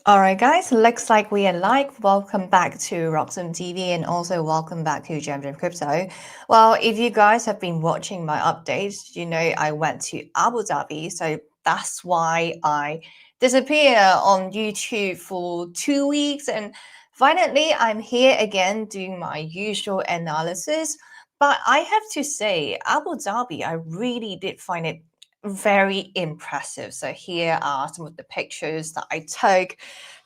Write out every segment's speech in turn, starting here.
All right, guys, looks like we are live. Welcome back to Roxham TV and also welcome back to Jam Crypto. Well, if you guys have been watching my updates, you know I went to Abu Dhabi, so that's why I disappear on YouTube for 2 weeks. And finally, I'm here again doing my usual analysis. But I have to say, Abu Dhabi, I really did find it very impressive. So here are some of the pictures that I took.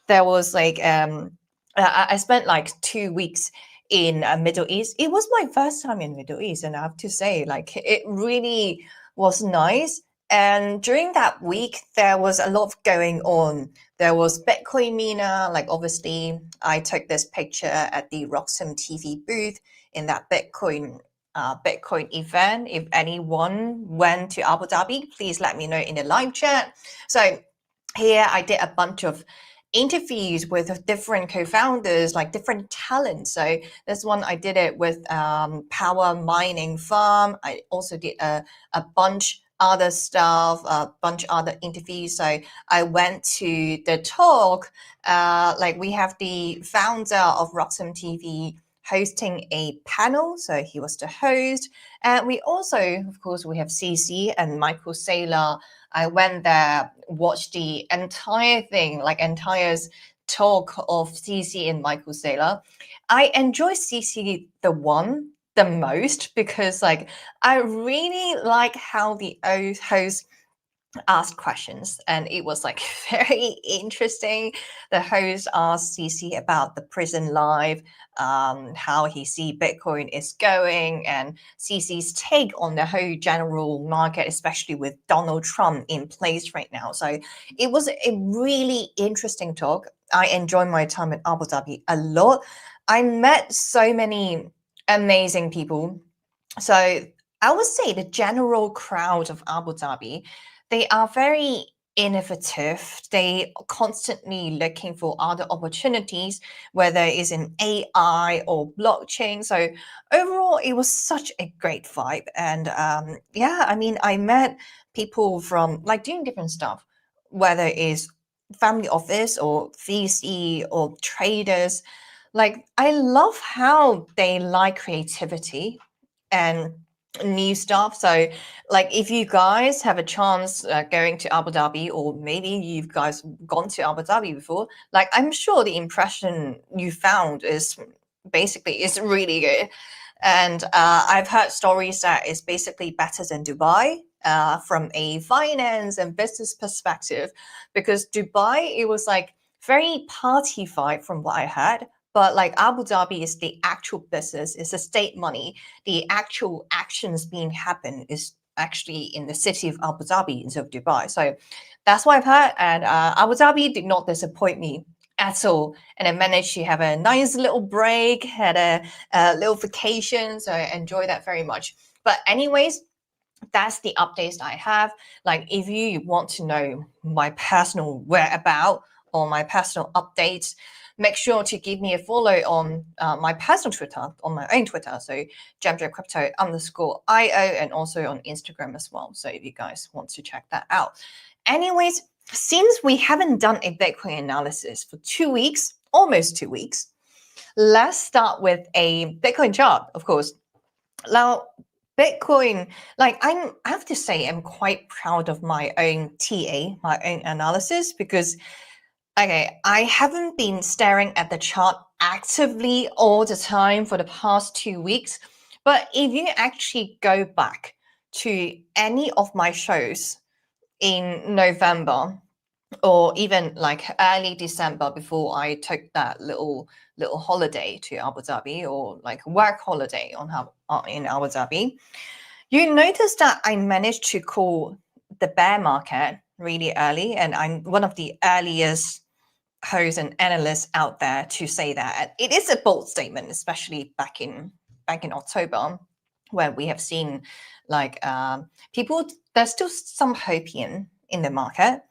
There was I spent like 2 weeks in Middle East. It was my first time in Middle East, and I have to say, like, it really was nice. And during that week, there was a lot going on. There was Bitcoin Mina, like obviously I took this picture at the Roxham TV booth in that Bitcoin event. If anyone went to Abu Dhabi, please let me know in the live chat. So here I did a bunch of interviews with different co-founders, like different talents. So this one I did it with power mining farm. I also did a bunch other stuff, a bunch other interviews. So I went to the talk, like we have the founder of Roxham TV hosting a panel. So he was the host. And we also, of course, we have CC and Michael Saylor. I went there, watched the entire thing, like entire talk of CC and Michael Saylor. I enjoy CC the most because like I really like how the host asked questions, and it was like very interesting. The host asked CC about the prison life, how he see Bitcoin is going, and CC's take on the whole general market, especially with Donald Trump in place right now. So it was a really interesting talk. I enjoyed my time in Abu Dhabi a lot. I met so many amazing people. So I would say the general crowd of Abu Dhabi, they are very innovative. They are constantly looking for other opportunities, whether it's in AI or blockchain. So overall, it was such a great vibe. And yeah, I mean, I met people from like doing different stuff, whether it's family office or VC or traders. Like, I love how they like creativity and new stuff. So, like, if you guys have a chance going to Abu Dhabi, or maybe you guys gone to Abu Dhabi before, like, I'm sure the impression you found is basically is really good. And I've heard stories that it's basically better than Dubai. From a finance and business perspective, because Dubai, it was like very party vibe from what I heard, but like Abu Dhabi is the actual business, it's the state money. The actual actions being happen is actually in the city of Abu Dhabi instead of Dubai. So that's what I've heard. And Abu Dhabi did not disappoint me at all. And I managed to have a nice little break, had a little vacation. So I enjoyed that very much. But anyways, that's the updates I have. Like, if you want to know my personal whereabout or my personal updates, make sure to give me a follow on my personal Twitter, on my own Twitter. So jamjcrypto_IO, and also on Instagram as well. So if you guys want to check that out. Anyways, since we haven't done a Bitcoin analysis for 2 weeks, almost 2 weeks, let's start with a Bitcoin chart, of course. Now, Bitcoin, like I have to say, I'm quite proud of my own TA, my own analysis, because okay, I haven't been staring at the chart actively all the time for the past 2 weeks. But if you actually go back to any of my shows in November, or even like early December before I took that little holiday to Abu Dhabi, or like work holiday in Abu Dhabi, you notice that I managed to call the bear market really early, and I'm one of the earliest hosts and analysts out there to say that. And it is a bold statement, especially back in October, where we have seen like people. There's still some hope in the market.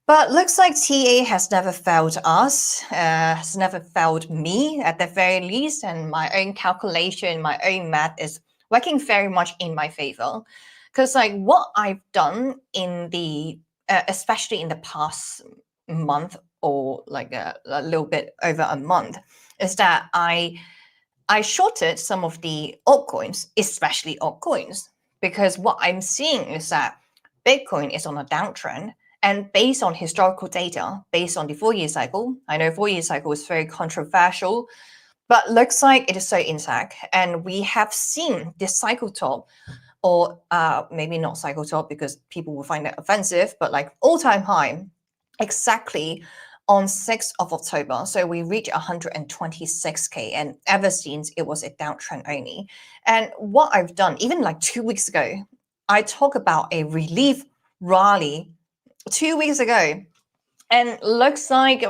But looks like TA has never failed us, has never failed me at the very least, and my own calculation, my own math is working very much in my favor. Because like what I've done in the, especially in the past month or like a little bit over a month, is that I shorted some of the altcoins, especially altcoins, because what I'm seeing is that Bitcoin is on a downtrend. And based on historical data, based on the 4-year cycle, I know 4-year cycle is very controversial, but looks like it is so intact. And we have seen this cycle top, or maybe not cycle top because people will find that offensive, but like all-time high, exactly on 6th of October. So we reached 126K, and ever since it was a downtrend only. And what I've done, even like 2 weeks ago, I talk about a relief rally 2 weeks ago, and looks like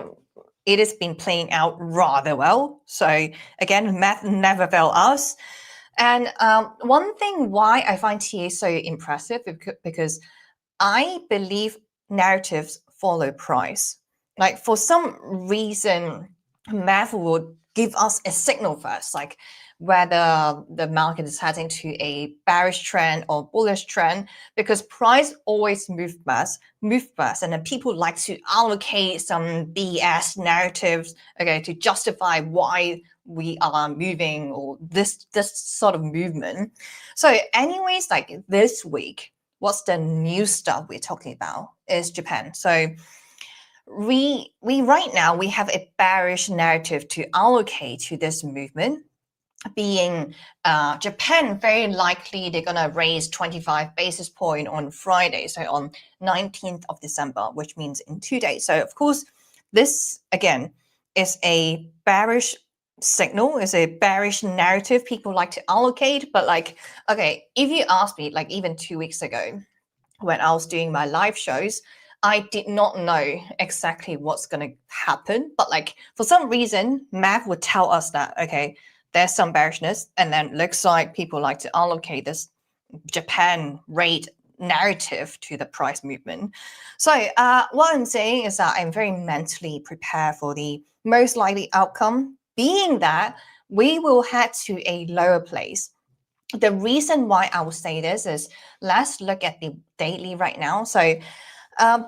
it has been playing out rather well. So again, math never fail us. And one thing why I find TA so impressive, because I believe narratives follow price. Like for some reason, math will give us a signal first, like whether the market is heading to a bearish trend or bullish trend, because price always move fast, and then people like to allocate some BS narratives, okay, to justify why we are moving or this sort of movement. So anyways, like this week, what's the new stuff we're talking about is Japan. So we right now we have a bearish narrative to allocate to this movement, being Japan, very likely they're going to raise 25 basis point on Friday, so on 19th of December, which means in 2 days. So of course, this again is a bearish signal, is a bearish narrative people like to allocate. But like, okay, if you ask me, like even 2 weeks ago when I was doing my live shows, I did not know exactly what's going to happen. But like for some reason, math would tell us that, okay, there's some bearishness, and then looks like people like to allocate this Japan rate narrative to the price movement. So what I'm saying is that I'm very mentally prepared for the most likely outcome, being that we will head to a lower place. The reason why I will say this is, let's look at the daily right now. So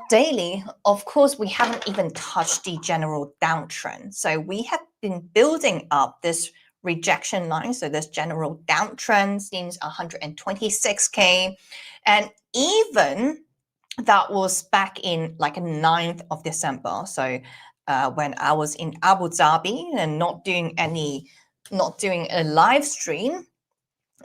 daily, of course, we haven't even touched the general downtrend. So we have been building up this rejection line, so this general downtrend since 126K. And even that was back in like 9th of December. So when I was in Abu Dhabi and not doing a live stream,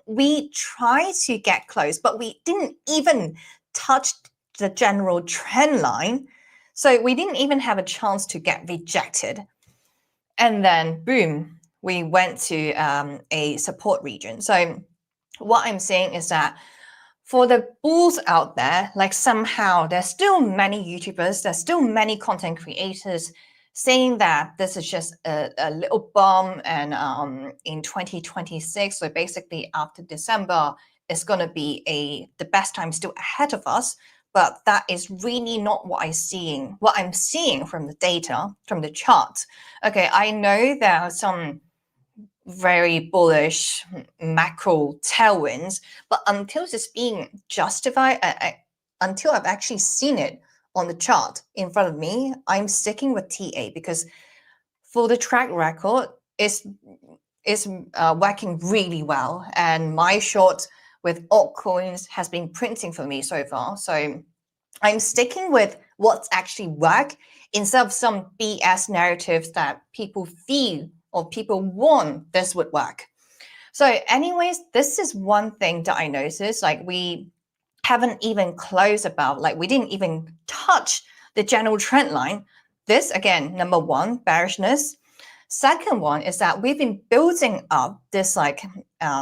we tried to get close, but we didn't even touch the general trend line. So we didn't even have a chance to get rejected. And then boom, we went to a support region. So what I'm saying is that for the bulls out there, like somehow there's still many YouTubers, there's still many content creators saying that this is just a little bomb, and in 2026, so basically after December, it's going to be the best time still ahead of us. But that is really not what I'm seeing from the data, from the charts. Okay, I know there are some very bullish macro tailwinds, but until it's being justified, until I've actually seen it on the chart in front of me, I'm sticking with TA, because for the track record, it's working really well, and my short with altcoins has been printing for me so far. So I'm sticking with what's actually work instead of some BS narratives that people feel or people want this would work. So anyways, this is one thing that I noticed, like we haven't even closed about, like we didn't even touch the general trend line. This again, number one, bearishness. Second one is that we've been building up this like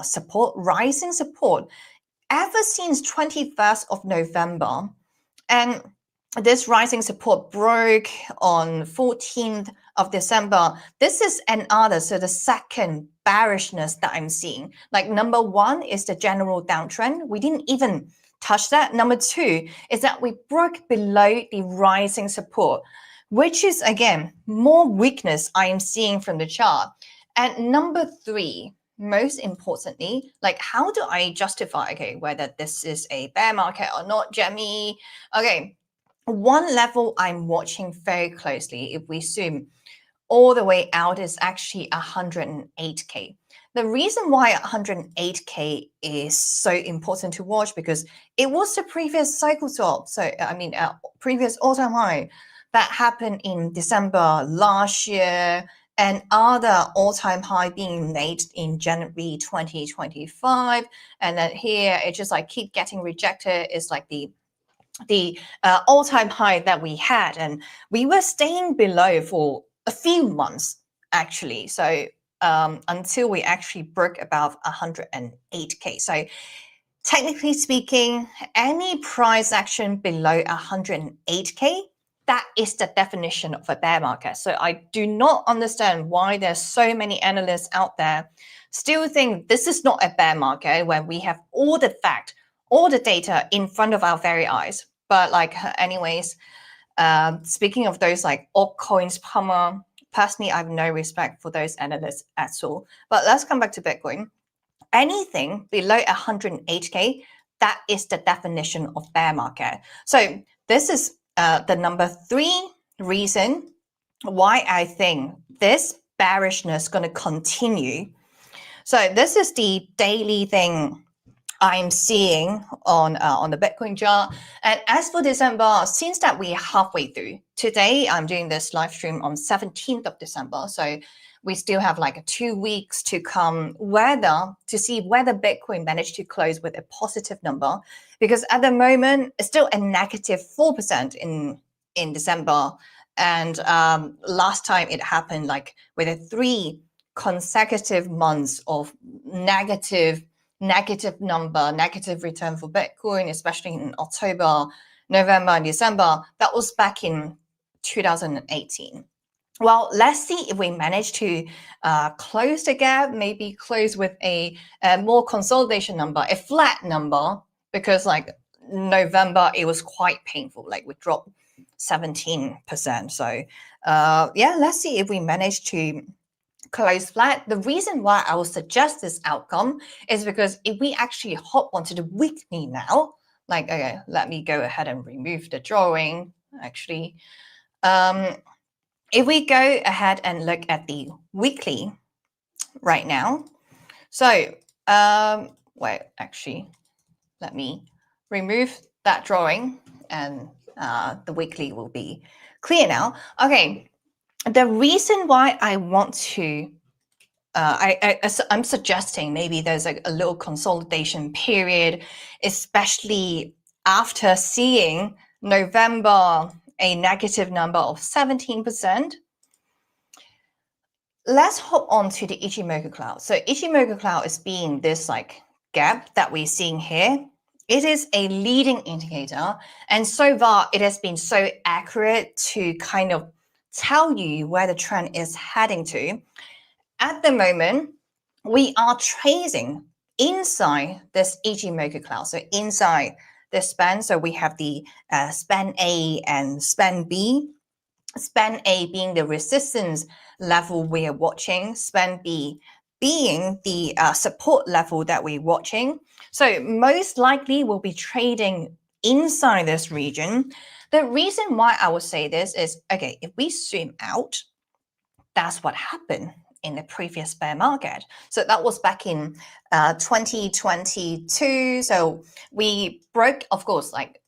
support, rising support ever since 21st of November. And this rising support broke on 14th of December. This is another, so the second bearishness that I'm seeing. Like number one is the general downtrend. We didn't even touch that. Number two is that we broke below the rising support, which is again more weakness I am seeing from the chart. And number three, most importantly, like how do I justify, okay, whether this is a bear market or not, Jemmy? Okay, one level I'm watching very closely, if we zoom all the way out, is actually 108K. The reason why 108K is so important to watch, because it was the previous cycle top. So, previous all-time high that happened in December last year, and other all-time high being made in January 2025. And then here, it just like keep getting rejected. It's like the all-time high that we had, and we were staying below for a few months actually. So until we actually broke above 108K. So technically speaking, any price action below 108K, that is the definition of a bear market. So I do not understand why there's so many analysts out there still think this is not a bear market when we have all the fact, all the data in front of our very eyes. But like, anyways, speaking of those like altcoins, Puma, personally, I have no respect for those analysts at all. But let's come back to Bitcoin. Anything below 108K, that is the definition of bear market. So this is the number 3 reason why I think this bearishness is going to continue. So this is the daily thing I'm seeing on the Bitcoin chart. And as for December, since that we're halfway through, today I'm doing this live stream on 17th of December. So we still have like 2 weeks to come to see whether Bitcoin managed to close with a positive number. Because at the moment, it's still a negative 4% in December. And last time it happened like with a 3 consecutive months of negative number, negative return for Bitcoin, especially in October, November, and December. That was back in 2018. Well, let's see if we manage to close the gap, maybe close with a more consolidation number, a flat number, because like November, it was quite painful. Like we dropped 17%. So yeah, let's see if we manage to close flat. The reason why I would suggest this outcome is because if we actually hop onto the weekly now, like, okay, let me go ahead and remove the drawing, actually. If we go ahead and look at the weekly right now, so, wait, actually, let me remove that drawing, and the weekly will be clear now. Okay, the reason why I want to I'm suggesting maybe there's a little consolidation period, especially after seeing November a negative number of 17%. Let's hop on to the Ichimoku cloud. So Ichimoku cloud is being this like gap that we're seeing here. It is a leading indicator, and so far it has been so accurate to kind of tell you where the trend is heading to. At the moment, we are tracing inside this Ichimoku cloud. So inside the span, so we have the span A and span B. Span A being the resistance level we are watching, span B being the support level that we're watching. So most likely we'll be trading inside this region. The reason why I would say this is, okay, if we zoom out, that's what happened in the previous bear market. So that was back in 2022. So we broke, of course, like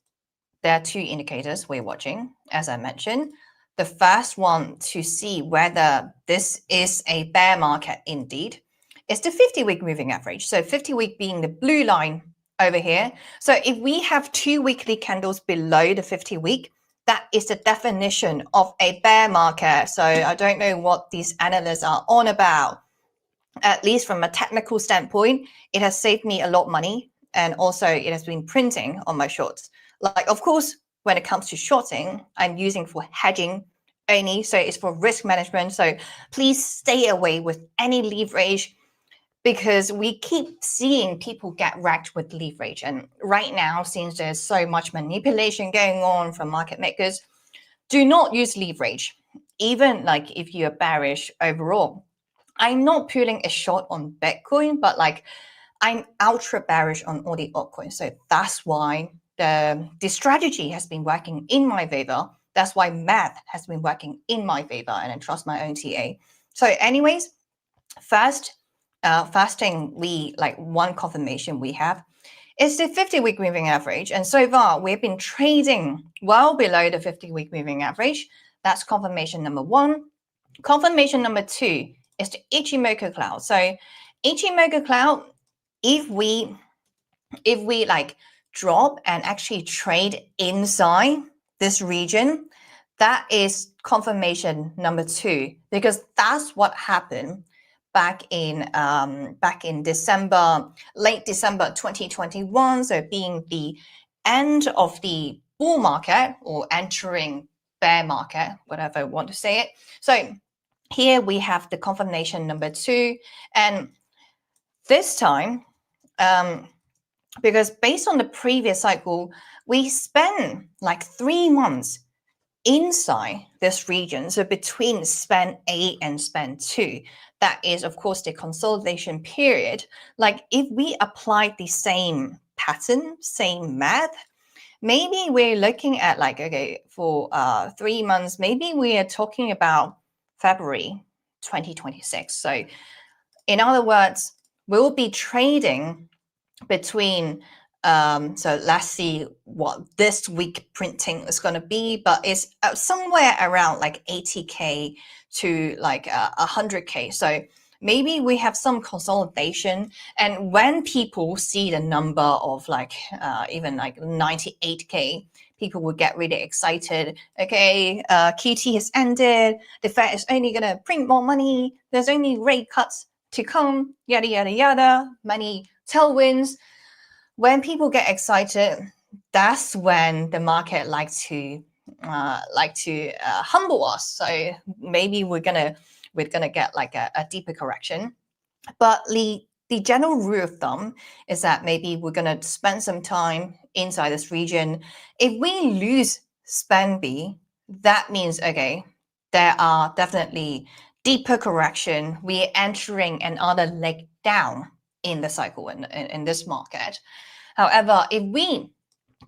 there are 2 indicators we're watching, as I mentioned. The first one to see whether this is a bear market indeed is the 50-week moving average. So 50-week being the blue line over here. So if we have 2 weekly candles below the 50-week, that is the definition of a bear market. So I don't know what these analysts are on about. At least from a technical standpoint, it has saved me a lot of money. And also it has been printing on my shorts. Like, of course, when it comes to shorting, I'm using for hedging only. So it's for risk management. So please stay away with any leverage, because we keep seeing people get wrecked with leverage. And right now, since there's so much manipulation going on from market makers, do not use leverage. Even like if you're bearish overall. I'm not putting a short on Bitcoin, but like I'm ultra bearish on all the altcoins. So that's why the strategy has been working in my favor. That's why math has been working in my favor, and I trust my own TA. So anyways, first thing one confirmation we have is the 50-week moving average. And so far, we've been trading well below the 50-week moving average. That's confirmation number one. Confirmation number two is the Ichimoku cloud. So Ichimoku cloud, if we like drop and actually trade inside this region, that is confirmation number two, because that's what happened back in December, late December 2021. So being the end of the bull market or entering bear market, whatever I want to say it. So here we have the confirmation number two, and this time, because based on the previous cycle, we spent like 3 months inside this region. So between span A and span 2, that is, of course, the consolidation period. Like if we applied the same pattern, same math, maybe we're looking at like, okay, for 3 months, maybe we are talking about February 2026. So in other words, we'll be trading between so let's see what this week printing is going to be, but it's somewhere around like 80k to like 100k. So maybe we have some consolidation, and when people see the number of like even like 98k, people will get really excited. Okay, QT has ended, the Fed is only going to print more money, there's only rate cuts to come, yada yada yada, many tailwinds. When people get excited, that's when the market like to humble us. So maybe we're gonna get like a deeper correction. But the general rule of thumb is that maybe we're gonna spend some time inside this region. If we lose span B, that means okay, there are definitely deeper correction. We're entering another leg down in the cycle in this market. However, if we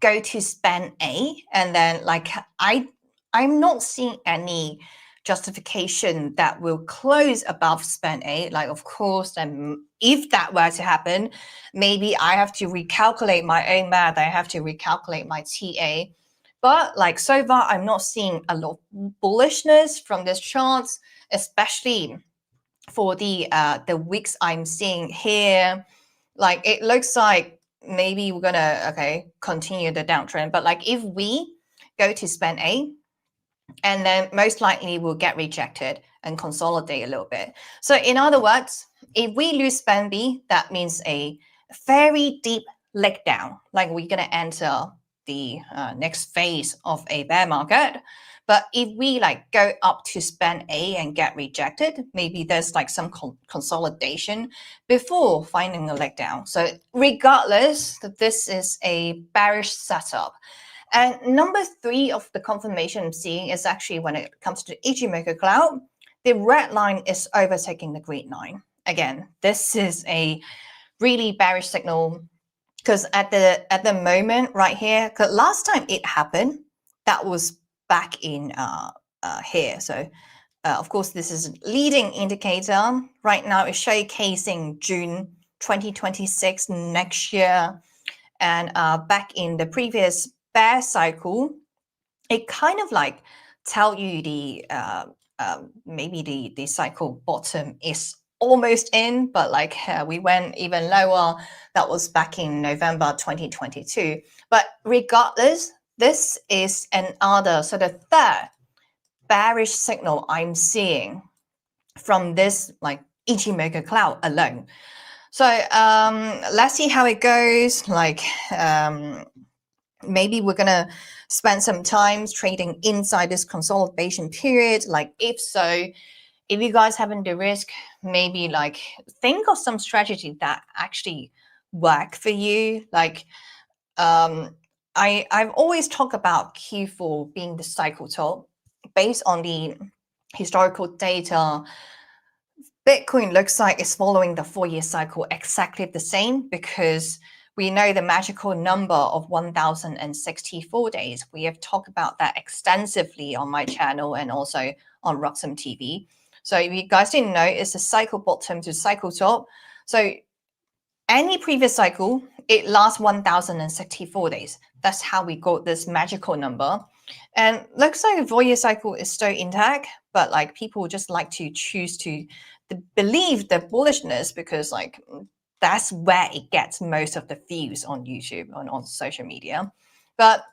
go to span A, and then like I'm not seeing any justification that will close above span A. Like, of course, then if that were to happen, maybe I have to recalculate my own math. I have to recalculate my TA. But like so far, I'm not seeing a lot of bullishness from this chart, especially for the weeks I'm seeing here. Like it looks like maybe we're gonna continue the downtrend, but like if we go to span A, and then most likely we'll get rejected and consolidate a little bit. So in other words, if we lose span B, that means a very deep leg down, like we're gonna enter the next phase of a bear market. But if we like go up to span A and get rejected, maybe there's like some consolidation before finding a leg down. So regardless, this is a bearish setup. And number three of the confirmation I'm seeing is actually when it comes to Ichimoku cloud, the red line is overtaking the green line. Again, this is a really bearish signal, because at the moment right here, because last time it happened, that was back in here. So of course, this is a leading indicator. Right now it's showcasing June 2026 next year. And back in the previous bear cycle, it kind of like tell you the maybe the cycle bottom is almost in, but like we went even lower. That was back in November 2022. But regardless, this is another, so the third bearish signal I'm seeing from this like Ichimoku cloud alone. So let's see how it goes. Like maybe we're gonna spend some time trading inside this consolidation period. Like if so, if you guys haven't the risk, maybe like think of some strategy that actually work for you. Like I've always talked about Q4 being the cycle top. Based on the historical data, Bitcoin looks like it's following the 4-year cycle exactly the same, because We know the magical number of 1,064 days. We have talked about that extensively on my channel and also on Roxham TV. So if you guys didn't know, it's a cycle bottom to cycle top. So any previous cycle, it lasts 1,064 days. That's how we got this magical number. And looks like the four-year cycle is still intact, but like people just like to choose to believe the bullishness because like that's where it gets most of the views on YouTube and on social media. But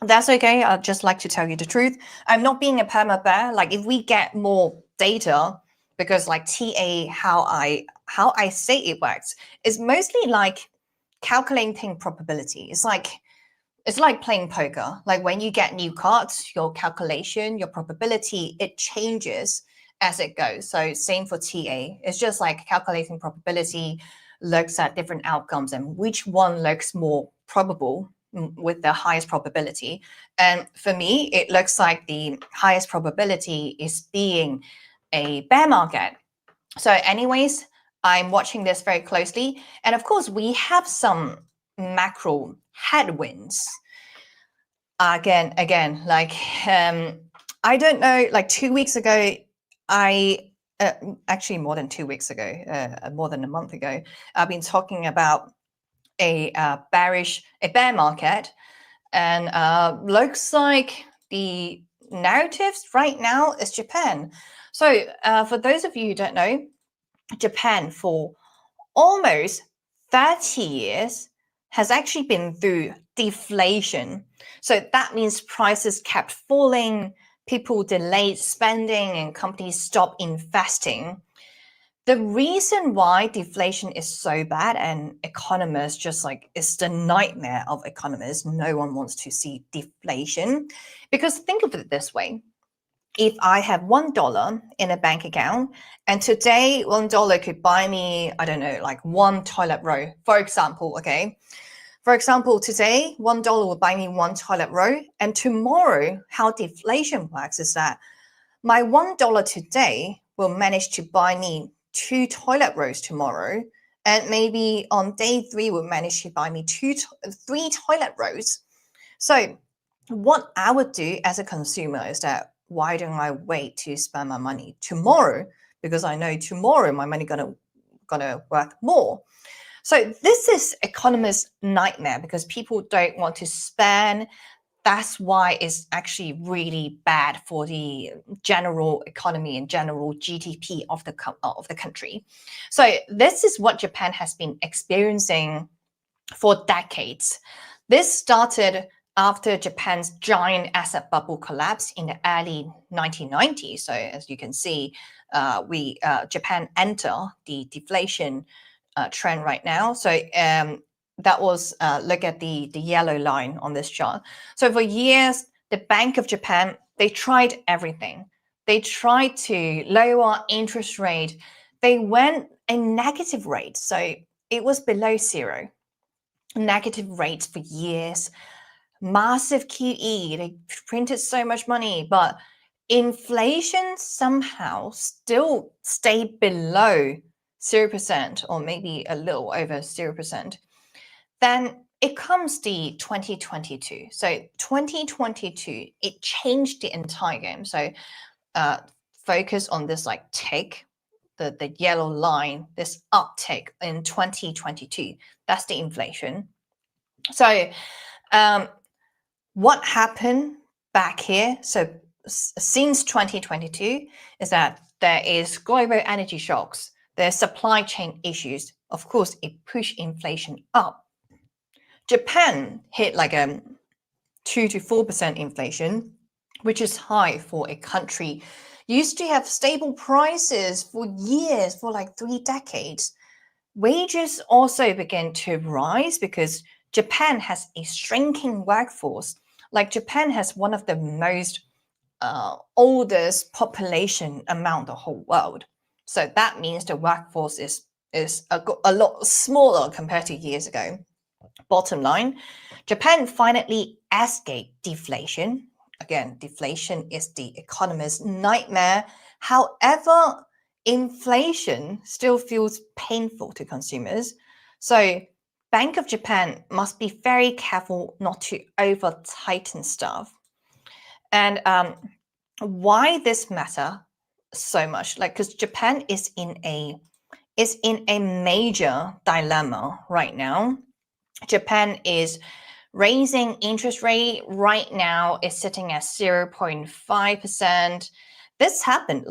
that's okay. I'd just like to tell you the truth. I'm not being a perma bear. Like if we get more data, because like TA, how I say it works is mostly like calculating probability. It's like playing poker. Like when you get new cards, your calculation, your probability, it changes as it goes. So same for TA. It's just like calculating probability, looks at different outcomes and which one looks more probable with the highest probability. And for me, it looks like the highest probability is being a bear market. So anyways, I'm watching this very closely. And of course, we have some macro headwinds. Again, like I don't know, like 2 weeks ago, actually more than 2 weeks ago, more than a month ago, I've been talking about a bear market, and looks like the narratives right now is Japan. So for those of you who don't know, Japan for almost 30 years has actually been through deflation. So that means prices kept falling, people delayed spending, and companies stopped investing. The reason why deflation is so bad, and economists just like, it's the nightmare of economists. No one wants to see deflation. Because think of it this way. If I have $1 in a bank account, and today $1 could buy me, I don't know, like one toilet roll, for example, okay? For example, today $1 will buy me one toilet roll, and tomorrow, how deflation works is that my $1 today will manage to buy me 2 toilet rolls tomorrow, and maybe on day 3 will manage to buy me 3 toilet rolls. So what I would do as a consumer is that why don't I wait to spend my money tomorrow, because I know tomorrow my money gonna worth more. So this is economist nightmare because people don't want to spend. That's why it's actually really bad for the general economy and general GDP of the country. So this is what Japan has been experiencing for decades. This started after Japan's giant asset bubble collapse in the early 1990s. So as you can see, Japan enter the deflation trend right now. So that was, look at the yellow line on this chart. So for years, the Bank of Japan, they tried everything. They tried to lower interest rate. They went a negative rate. So it was below zero. Negative rates for years. Massive QE. They printed so much money, but inflation somehow still stayed below 0% or maybe a little over 0%. Then it comes the 2022. So 2022, it changed the entire game. So focus on this like tick, the yellow line, this uptick in 2022. That's the inflation. So what happened back here? So since 2022 is that there is global energy shocks, there's supply chain issues. Of course, it pushed inflation up. Japan hit like a 2 to 4% inflation, which is high for a country used to have stable prices for years, for like 3 decades. Wages also began to rise because Japan has a shrinking workforce. Like Japan has one of the most oldest population among the whole world. So that means the workforce is a lot smaller compared to years ago. Bottom line, Japan finally escaped deflation. Again, deflation is the economist's nightmare. However, inflation still feels painful to consumers. So Bank of Japan must be very careful not to over tighten stuff. And why this matter so much? Like, because Japan is in a major dilemma right now. Japan is raising interest rate right now. Is sitting at 0.5%. This happened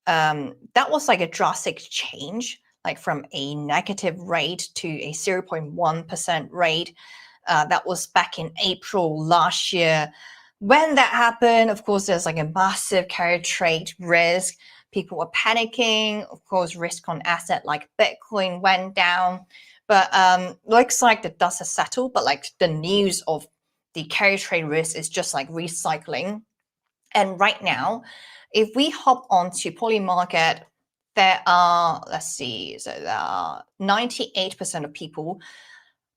that was like a drastic change, like from a negative rate to a 0.1% rate. That was back in April last year. When that happened, of course, there's like a massive carry trade risk. People were panicking. Of course, risk on asset like Bitcoin went down. But looks like the dust has settled. But like the news of the carry trade risk is just like recycling. And right now, if we hop onto Poly Market, there are, let's see, so there are 98% of people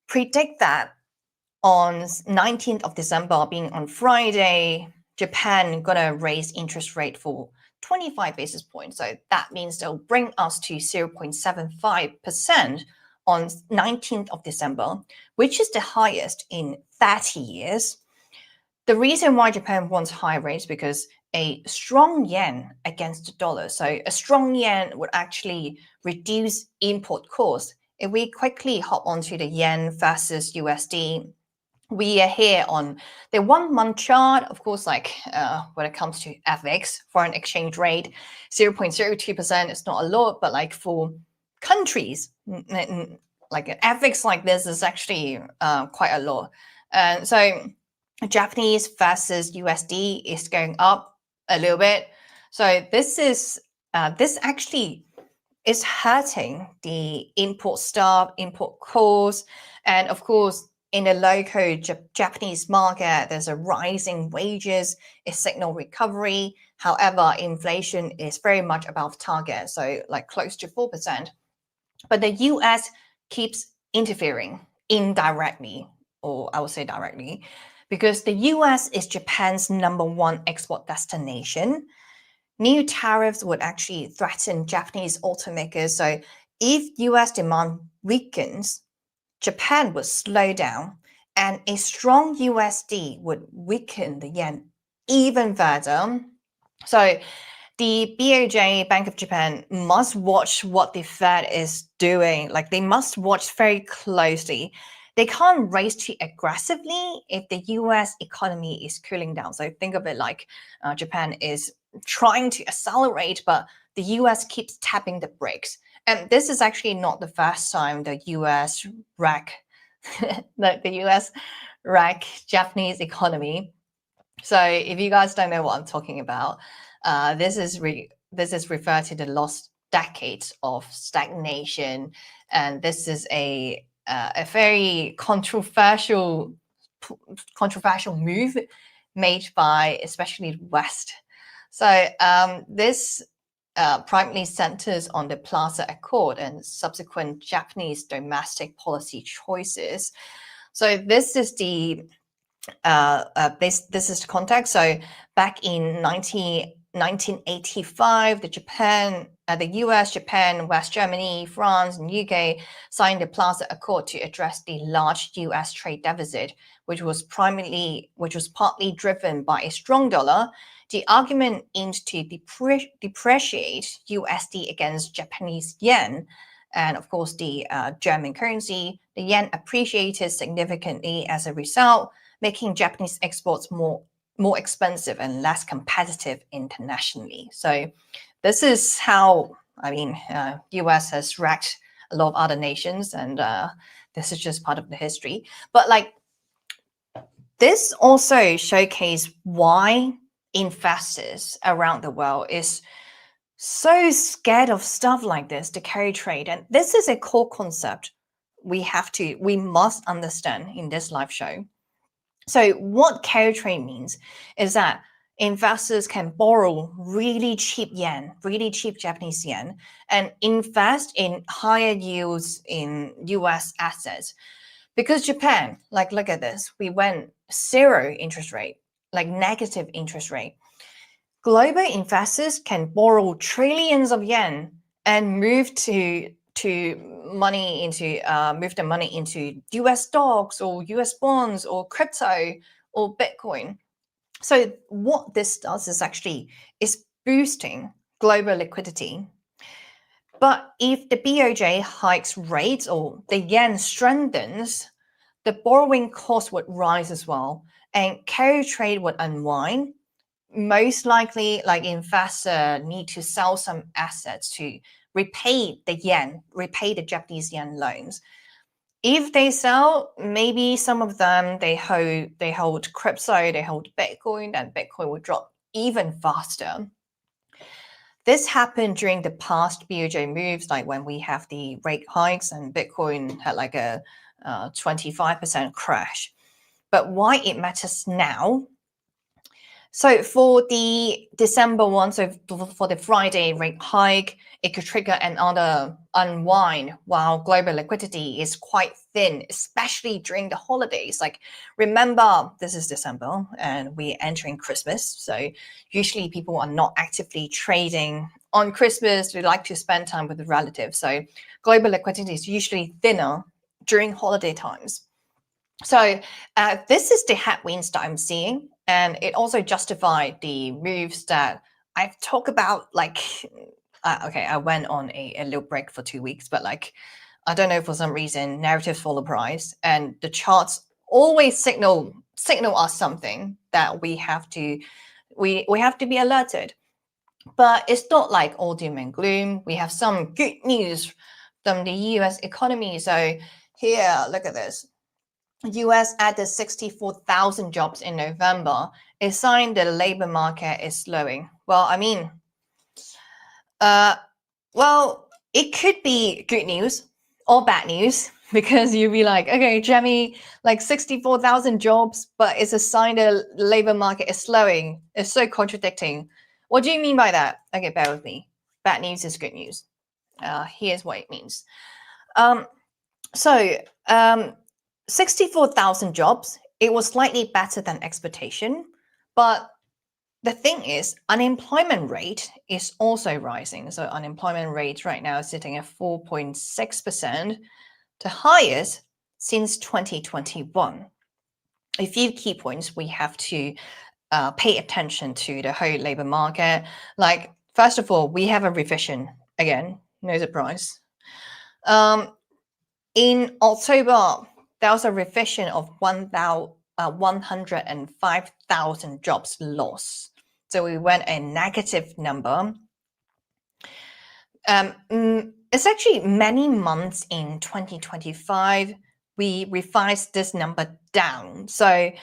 predict that on 19th of December, being on Friday, Japan gonna raise interest rate for 25 basis points. So that means they'll bring us to 0.75% on 19th of December, which is the highest in 30 years. The reason why Japan wants high rates because a strong yen against the dollar. So a strong yen would actually reduce import costs. If we quickly hop onto the yen versus USD, we are here on the 1 month chart. Of course, like when it comes to FX, foreign exchange rate, 0.02% is not a lot, but like for countries, like an FX like this is actually quite a lot. And so Japanese versus USD is going up a little bit. So this actually is hurting the import stuff, import costs, and of course, in the local Japanese market, there's a rising wages, a signal recovery. However, inflation is very much above target, so like close to 4%. But the US keeps interfering indirectly, or I would say directly, because the US is Japan's #1 export destination. New tariffs would actually threaten Japanese automakers. So if US demand weakens, Japan would slow down, and a strong USD would weaken the yen even further. So the BOJ, Bank of Japan, must watch what the Fed is doing. Like they must watch very closely. They can't raise too aggressively if the US economy is cooling down. So think of it like Japan is trying to accelerate, but the US keeps tapping the brakes. And this is actually not the first time the US wreck the US wreck Japanese economy. So if you guys don't know what I'm talking about, this is referred to the lost decades of stagnation, and this is a very controversial move made by especially the West. So this primarily centers on the Plaza Accord and subsequent Japanese domestic policy choices. So this is the this is the context. So back in 1985, the US, Japan, West Germany, France, and UK signed the Plaza Accord to address the large US trade deficit, which was partly driven by a strong dollar. The argument aimed to depreciate USD against Japanese yen. And of course, the German currency, the yen appreciated significantly as a result, making Japanese exports more expensive and less competitive internationally. So this is how, US has wrecked a lot of other nations, and this is just part of the history. But like, this also showcased why investors around the world is so scared of stuff like this, the carry trade. And this is a core concept we must understand in this live show. So what carry trade means is that investors can borrow really cheap yen, really cheap Japanese yen, and invest in higher yields in US assets. Because Japan, like look at this, we went zero interest rate, like negative interest rate. Global investors can borrow trillions of yen and move to to money into move the money into US stocks or US bonds or crypto or Bitcoin. So what this does is boosting global liquidity. But if the BOJ hikes rates or the yen strengthens, the borrowing cost would rise as well, and carry trade would unwind. Most likely, like investor need to sell some assets to repay the Japanese yen loans. If they sell, maybe some of them they hold crypto, they hold Bitcoin, and Bitcoin will drop even faster. This happened during the past BOJ moves, like when we have the rate hikes and Bitcoin had like a 25% crash. But why it matters now? So for the December one, so for the Friday rate hike, it could trigger another unwind while global liquidity is quite thin, especially during the holidays. Like, remember, this is December and we're entering Christmas. So usually people are not actively trading on Christmas. We like to spend time with the relatives. So global liquidity is usually thinner during holiday times. So this is the headwinds that I'm seeing, and it also justified the moves that I've talked about. Like, okay, I went on a little break for 2 weeks, but like, I don't know, for some reason, narratives fall apart, and the charts always signal us something that we have to be alerted. But it's not like all doom and gloom. We have some good news from the US economy. So here, look at this. US added 64,000 jobs in November, a sign the labor market is slowing. Well, I mean, it could be good news or bad news, because you'd be like, okay, Jamie, like 64,000 jobs, but it's a sign the labor market is slowing. It's so contradicting. What do you mean by that? Okay, bear with me. Bad news is good news. Here's what it means. 64,000 jobs, it was slightly better than expectation, but the thing is, unemployment rate is also rising. So unemployment rate right now is sitting at 4.6%, the highest since 2021. A few key points we have to pay attention to the whole labor market. Like, first of all, we have a revision. Again, no surprise. In October, there was a revision of 105,000 jobs lost. So we went a negative number. It's actually many months in 2025, we revised this number down. So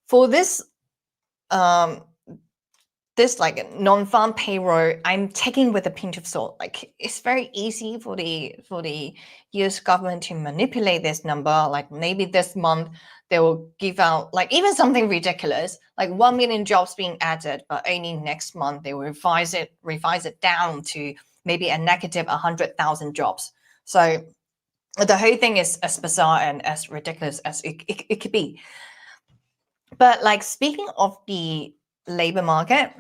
for this like non-farm payroll, I'm taking with a pinch of salt. Like, it's very easy for the US government to manipulate this number. Like, maybe this month they will give out like even something ridiculous, like 1 million jobs being added, but only next month they will revise it down to maybe a negative 100,000 jobs. So the whole thing is as bizarre and as ridiculous as it could be. But like, speaking of the labor market,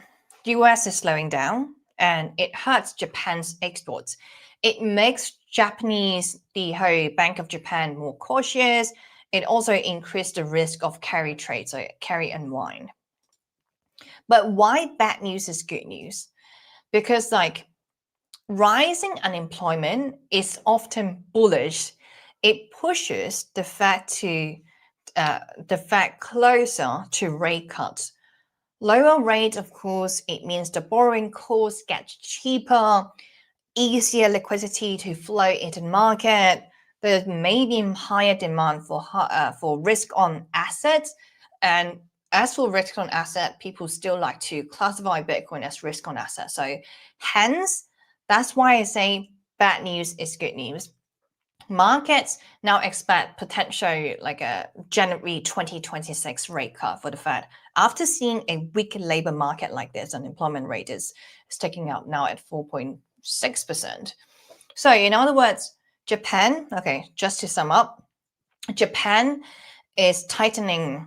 US is slowing down and it hurts Japan's exports. It makes the whole Bank of Japan more cautious. It also increased the risk of carry trade, so carry unwind. But why bad news is good news? Because like, rising unemployment is often bullish. It pushes the Fed closer to rate cuts. Lower rates, of course, it means the borrowing costs get cheaper, easier liquidity to flow into the market. There may be higher demand for risk on assets. And as for risk on asset, people still like to classify Bitcoin as risk on asset. So hence, that's why I say bad news is good news. Markets now expect potential like a January 2026 rate cut for the Fed. After seeing a weak labor market like this, unemployment rate is sticking out now at 4.6%. So in other words, Japan, okay, just to sum up, Japan is tightening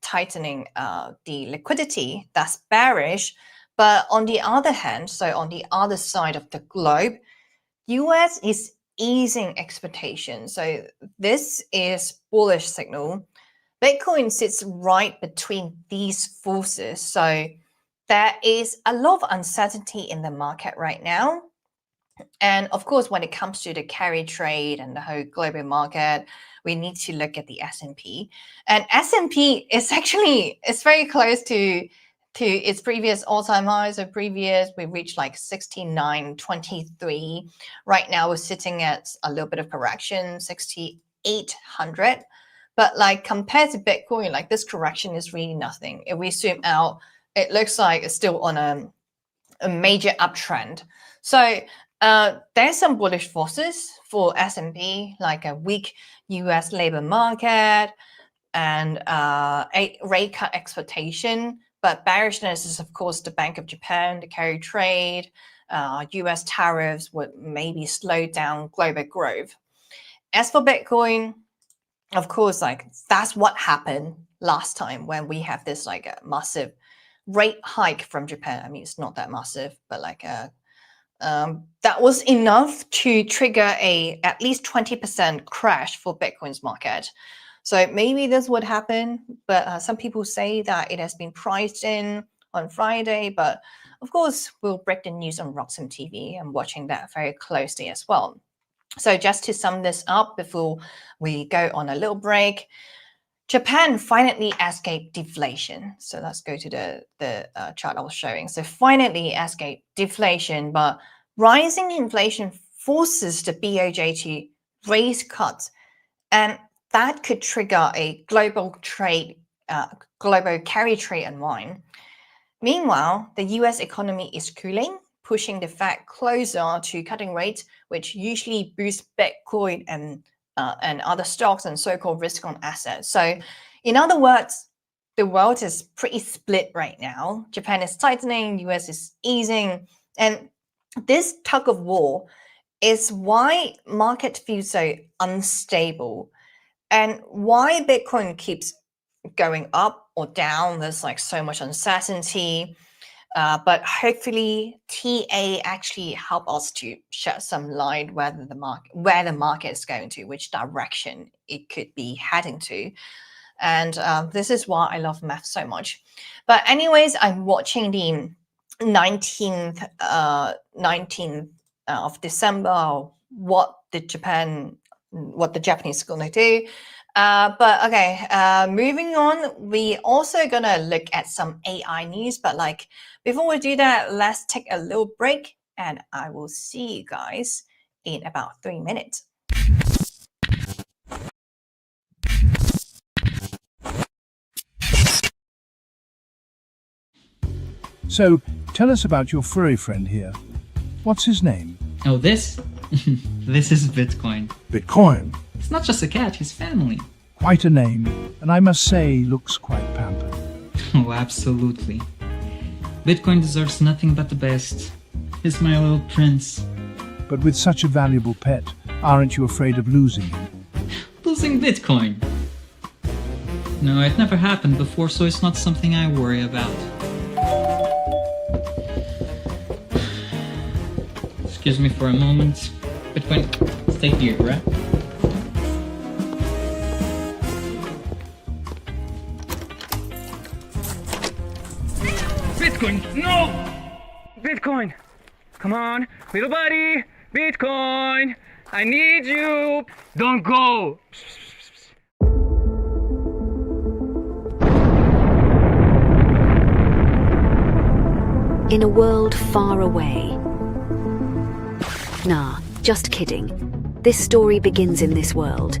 the liquidity. That's bearish. But on the other hand, so on the other side of the globe, US is easing expectation. So this is bullish signal. Bitcoin sits right between these forces. So there is a lot of uncertainty in the market right now. And of course, when it comes to the carry trade and the whole global market, we need to look at the S&P. And S&P is actually, it's very close to its previous all-time highs. So previous, we reached like 69.23. Right now, we're sitting at a little bit of correction, 6,800. But like compared to Bitcoin, like this correction is really nothing. If we zoom out, it looks like it's still on a major uptrend. So there's some bullish forces for S&P, like a weak U.S. labor market and a rate cut expectation. But bearishness is, of course, the Bank of Japan, the carry trade, U.S. tariffs would maybe slow down global growth. As for Bitcoin, of course, like that's what happened last time when we have this like a massive rate hike from Japan. I mean, it's not that massive, but like that was enough to trigger a at least 20% crash for Bitcoin's market. So maybe this would happen, but some people say that it has been priced in on Friday. But of course, we'll break the news on Roxham TV. I'm watching that very closely as well. So just to sum this up before we go on a little break, Japan finally escaped deflation. So let's go to the chart I was showing. So finally escaped deflation, but rising inflation forces the BOJ to raise cuts, and that could trigger a global carry trade unwind. Meanwhile, the US economy is cooling, pushing the Fed closer to cutting rates, which usually boosts Bitcoin and other stocks and so-called risk-on assets. So in other words, the world is pretty split right now. Japan is tightening, US is easing, and this tug of war is why market feels so unstable and why Bitcoin keeps going up or down. There's like so much uncertainty. But hopefully TA actually help us to shed some light where the market is going to, which direction it could be heading to. And this is why I love math so much. But anyways, I'm watching the 19th of December, what the Japanese are going to do. But okay, moving on, we also gonna look at some AI news, but like before we do that, let's take a little break and I will see you guys in about 3 minutes. So, tell us about your furry friend here. What's his name? Oh, this? This is Bitcoin. Bitcoin. It's not just a cat, he's family. Quite a name, and I must say, looks quite pampered. Oh, absolutely. Bitcoin deserves nothing but the best. He's my little prince. But with such a valuable pet, aren't you afraid of losing him? Losing Bitcoin? No, it never happened before, so it's not something I worry about. Excuse me for a moment. Bitcoin, stay here, right? Bitcoin, no! Bitcoin, come on, little buddy, Bitcoin, I need you. Don't go. In a world far away. Nah, just kidding. This story begins in this world.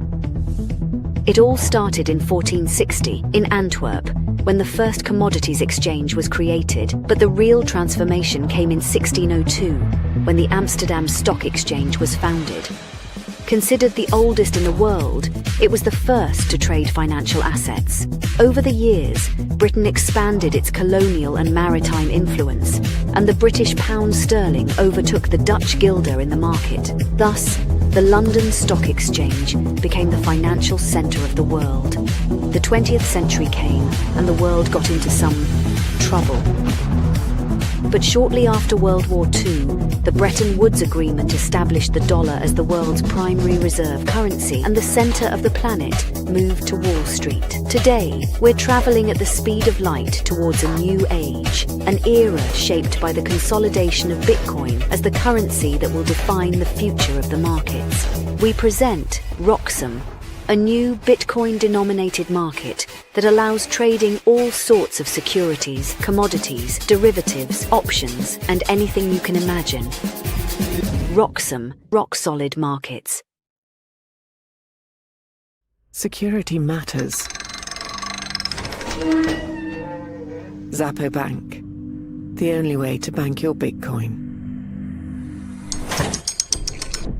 It all started in 1460 in Antwerp, when the first commodities exchange was created, but the real transformation came in 1602, when the Amsterdam Stock Exchange was founded. Considered the oldest in the world, it was the first to trade financial assets. Over the years, Britain expanded its colonial and maritime influence, and the British pound sterling overtook the Dutch guilder in the market. Thus, the London Stock Exchange became the financial centre of the world. The 20th century came, and the world got into some trouble. But shortly after World War II, the Bretton Woods Agreement established the dollar as the world's primary reserve currency, and the center of the planet moved to Wall Street. Today, we're traveling at the speed of light towards a new age, an era shaped by the consolidation of Bitcoin as the currency that will define the future of the markets. We present Roxum, a new Bitcoin-denominated market that allows trading all sorts of securities, commodities, derivatives, options, and anything you can imagine. Roxum, rock-solid markets. Security matters. Zappo Bank, the only way to bank your Bitcoin.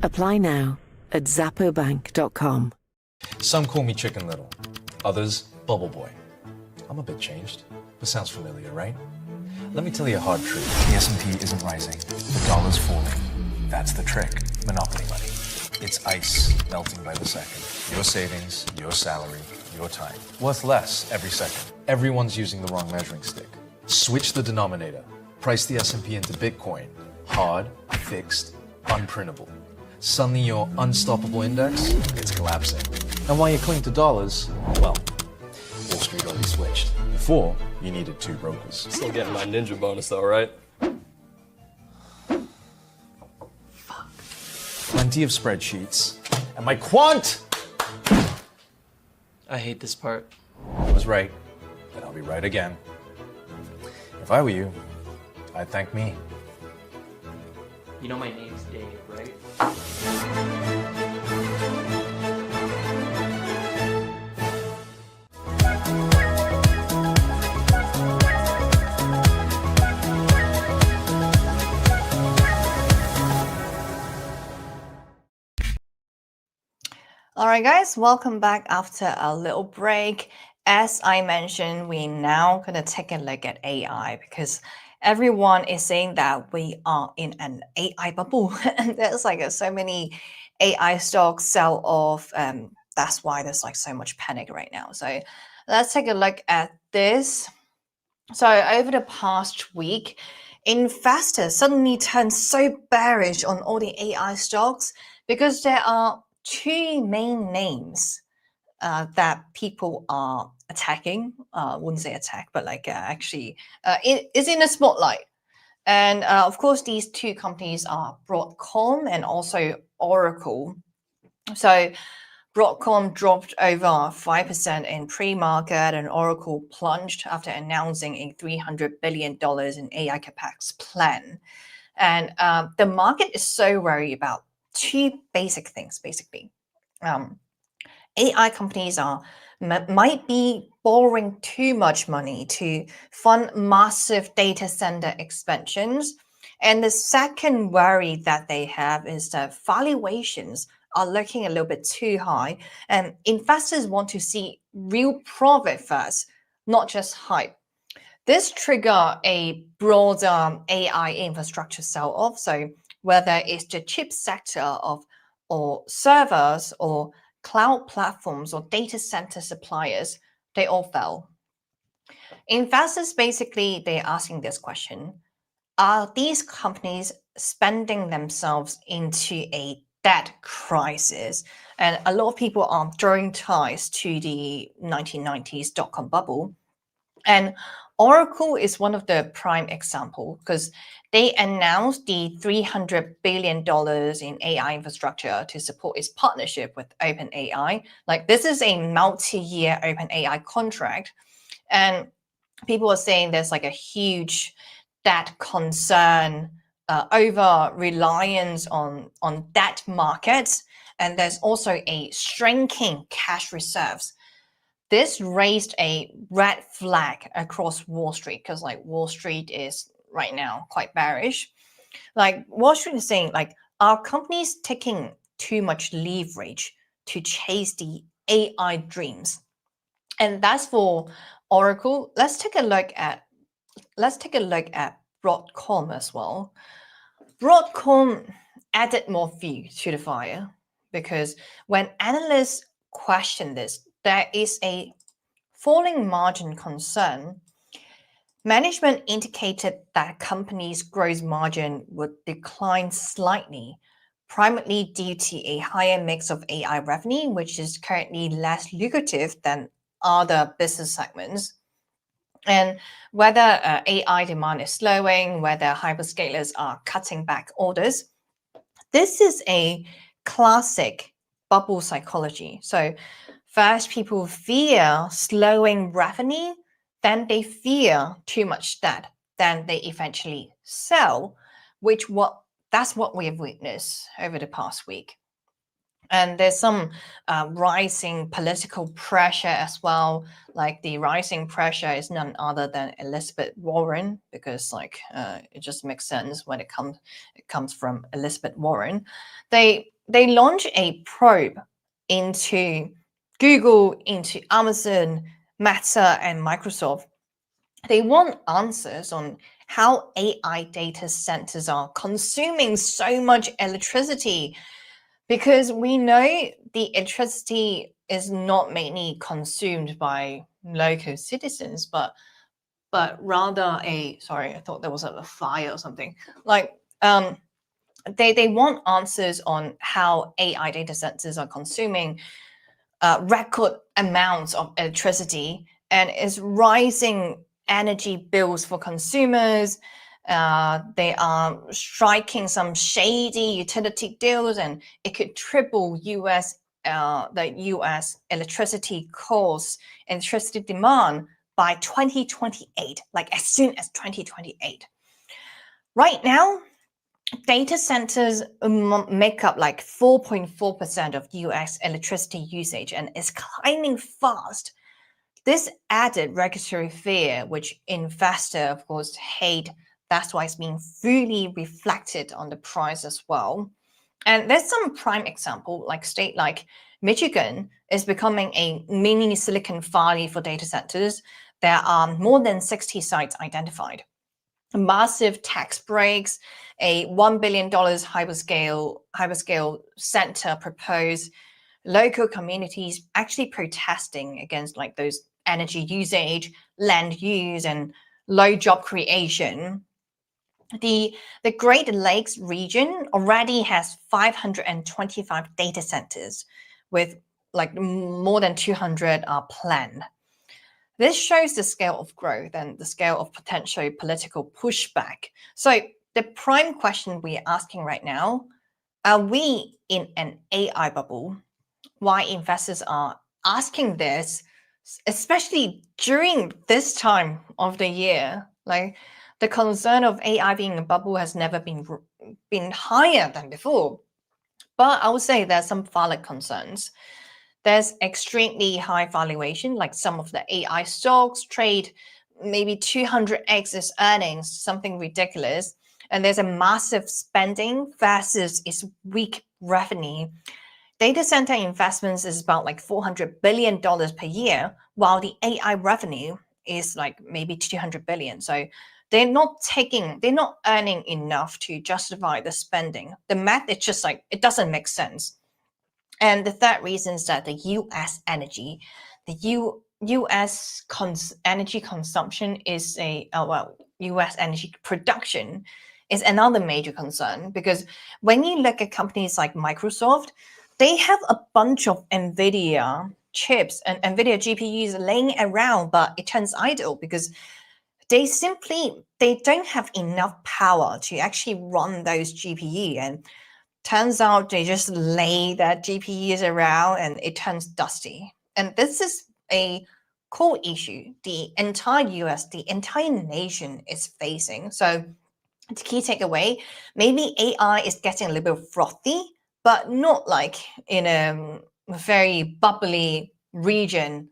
Apply now at zappobank.com. Some call me Chicken Little, others Bubble Boy. I'm a bit changed, but sounds familiar, right? Let me tell you a hard truth. The S&P isn't rising, the dollar's falling. That's the trick. Monopoly money. It's ice melting by the second. Your savings, your salary, your time. Worth less every second. Everyone's using the wrong measuring stick. Switch the denominator. Price the S&P into Bitcoin. Hard, fixed, unprintable. Suddenly your unstoppable index, it's collapsing. And while you cling to dollars, well, Wall Street already switched. Before, you needed 2 brokers. Still getting my ninja bonus though, right? Fuck. Plenty of spreadsheets. And my quant! I hate this part. I was right, and I'll be right again. If I were you, I'd thank me. You know my name's Dave, right? All right, guys, welcome back after a little break. As I mentioned, we're now going to take a look at AI because everyone is saying that we are in an AI bubble and there's like so many AI stocks sell off. That's why there's like so much panic right now. So let's take a look at this. So over the past week, investors suddenly turned so bearish on all the AI stocks because there are 2 main names that people are attacking. Wouldn't say attack, but like actually it is in the spotlight. And of course, these 2 companies are Broadcom and also Oracle. So Broadcom dropped over 5% in pre-market, and Oracle plunged after announcing a $300 billion in AI capex plan. And the market is so worried about 2 basic things, basically. AI companies might be borrowing too much money to fund massive data center expansions. And the second worry that they have is that valuations are looking a little bit too high, and investors want to see real profit first, not just hype. This trigger a broader AI infrastructure sell-off. So whether it's the chip sector or servers or cloud platforms or data center suppliers, they all fell. Investors basically, they're asking this question: are these companies spending themselves into a debt crisis? And a lot of people are drawing ties to the 1990s dot-com bubble. And Oracle is one of the prime example because they announced the $300 billion in AI infrastructure to support its partnership with OpenAI. Like this is a multi-year OpenAI contract. And people are saying there's like a huge debt concern, over reliance on debt markets. And there's also a shrinking cash reserves. This raised a red flag across Wall Street because like Wall Street is right now quite bearish. Like Wall Street is saying like, are companies taking too much leverage to chase the AI dreams? And that's for Oracle. Let's take a look at Broadcom as well. Broadcom added more fuel to the fire because when analysts question this, there is a falling margin concern. management indicated that company's gross margin would decline slightly, primarily due to a higher mix of AI revenue, which is currently less lucrative than other business segments. And whether AI demand is slowing, whether hyperscalers are cutting back orders, this is a classic bubble psychology. So first people fear slowing revenue, then they fear too much debt, then they eventually sell, that's what we have witnessed over the past week. And there's some rising political pressure as well. Like the rising pressure is none other than Elizabeth Warren, because it just makes sense when it comes from Elizabeth Warren. They launch a probe into Google, into Amazon, Meta, and Microsoft. They want answers on how AI data centers are consuming so much electricity, because we know the electricity is not mainly consumed by local citizens, but rather sorry, I thought there was a fire or something. They want answers on how AI data centers are consuming record amounts of electricity and is rising energy bills for consumers. They are striking some shady utility deals, and it could triple the US electricity costs, electricity demand by 2028, like as soon as 2028. Right now, data centers make up like 4.4% of US electricity usage and is climbing fast. This added regulatory fear, which investors, of course, hate. That's why it's being fully reflected on the price as well. And there's some prime example, like state like Michigan is becoming a mini Silicon Valley for data centers. There are more than 60 sites identified. Massive tax breaks, a $1 billion hyperscale center proposed, local communities actually protesting against like those energy usage, land use, and low job creation. The Great Lakes region already has 525 data centers, with like more than 200 are planned. This shows the scale of growth and the scale of potential political pushback. So the prime question we are asking right now, are we in an AI bubble? Why investors are asking this, especially during this time of the year. Like the concern of AI being a bubble has never been higher than before. But I would say there's some valid concerns. There's extremely high valuation, like some of the AI stocks trade maybe 200x its earnings, something ridiculous. And there's a massive spending versus its weak revenue. Data center investments is about like $400 billion per year, while the AI revenue is like maybe 200 billion. So they're not earning enough to justify the spending. The math, it's just like, it doesn't make sense. And the third reason is that the US energy, energy consumption is US energy production is another major concern, because when you look at companies like Microsoft, they have a bunch of NVIDIA chips and NVIDIA GPUs laying around, but it turns idle because they don't have enough power to actually run those GPU. And turns out they just lay that GPUs around and it turns dusty. And this is a core issue the entire US, the entire nation is facing. So the key takeaway, maybe AI is getting a little bit frothy, but not like in a very bubbly region.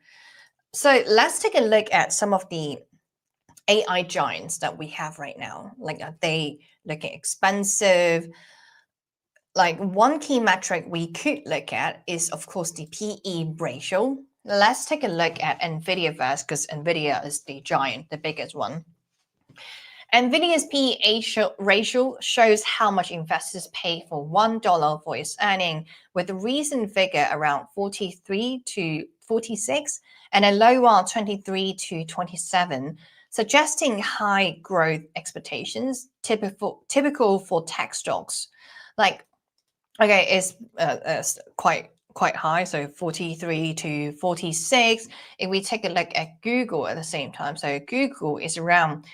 So let's take a look at some of the AI giants that we have right now. Like, are they looking expensive? Like one key metric we could look at is, of course, the PE ratio. Let's take a look at NVIDIA first, because NVIDIA is the giant, the biggest one. NVIDIA's PE ratio shows how much investors pay for $1 for its earning, with a recent figure around 43 to 46 and a lower 23 to 27. suggesting high growth expectations typical for tech stocks. Like, okay, it's quite high, so 43 to 46. If we take a look at Google at the same time, so Google is around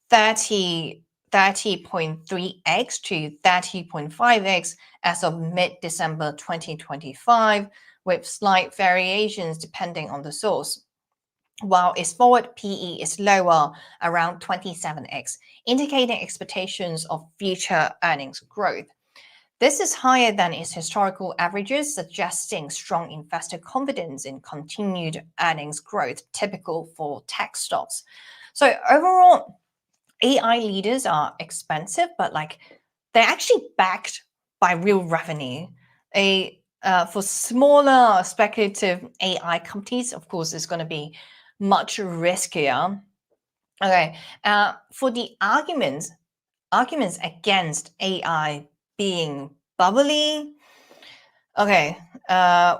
30.3x to 30.5x as of mid-December 2025, with slight variations depending on the source, while its forward PE is lower, around 27x, indicating expectations of future earnings growth. This is higher than its historical averages, suggesting strong investor confidence in continued earnings growth, typical for tech stocks. So overall, AI leaders are expensive, but like they're actually backed by real revenue. For smaller speculative AI companies, of course, it's going to be much riskier. Okay, for the arguments against AI being bubbly, okay,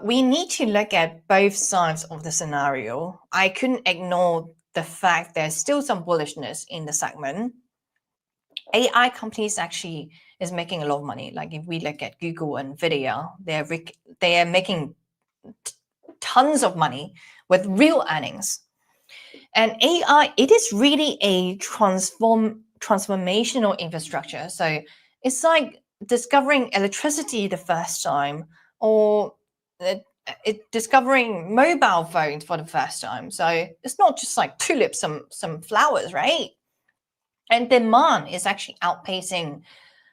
we need to look at both sides of the scenario. I couldn't ignore the fact there's still some bullishness in the segment. AI companies actually is making a lot of money. Like if we look at Google and Nvidia, they are making tons of money with real earnings. And AI, it is really a transformational infrastructure. So it's like discovering electricity the first time, or discovering mobile phones for the first time. So it's not just like tulips, some flowers, right? And demand is actually outpacing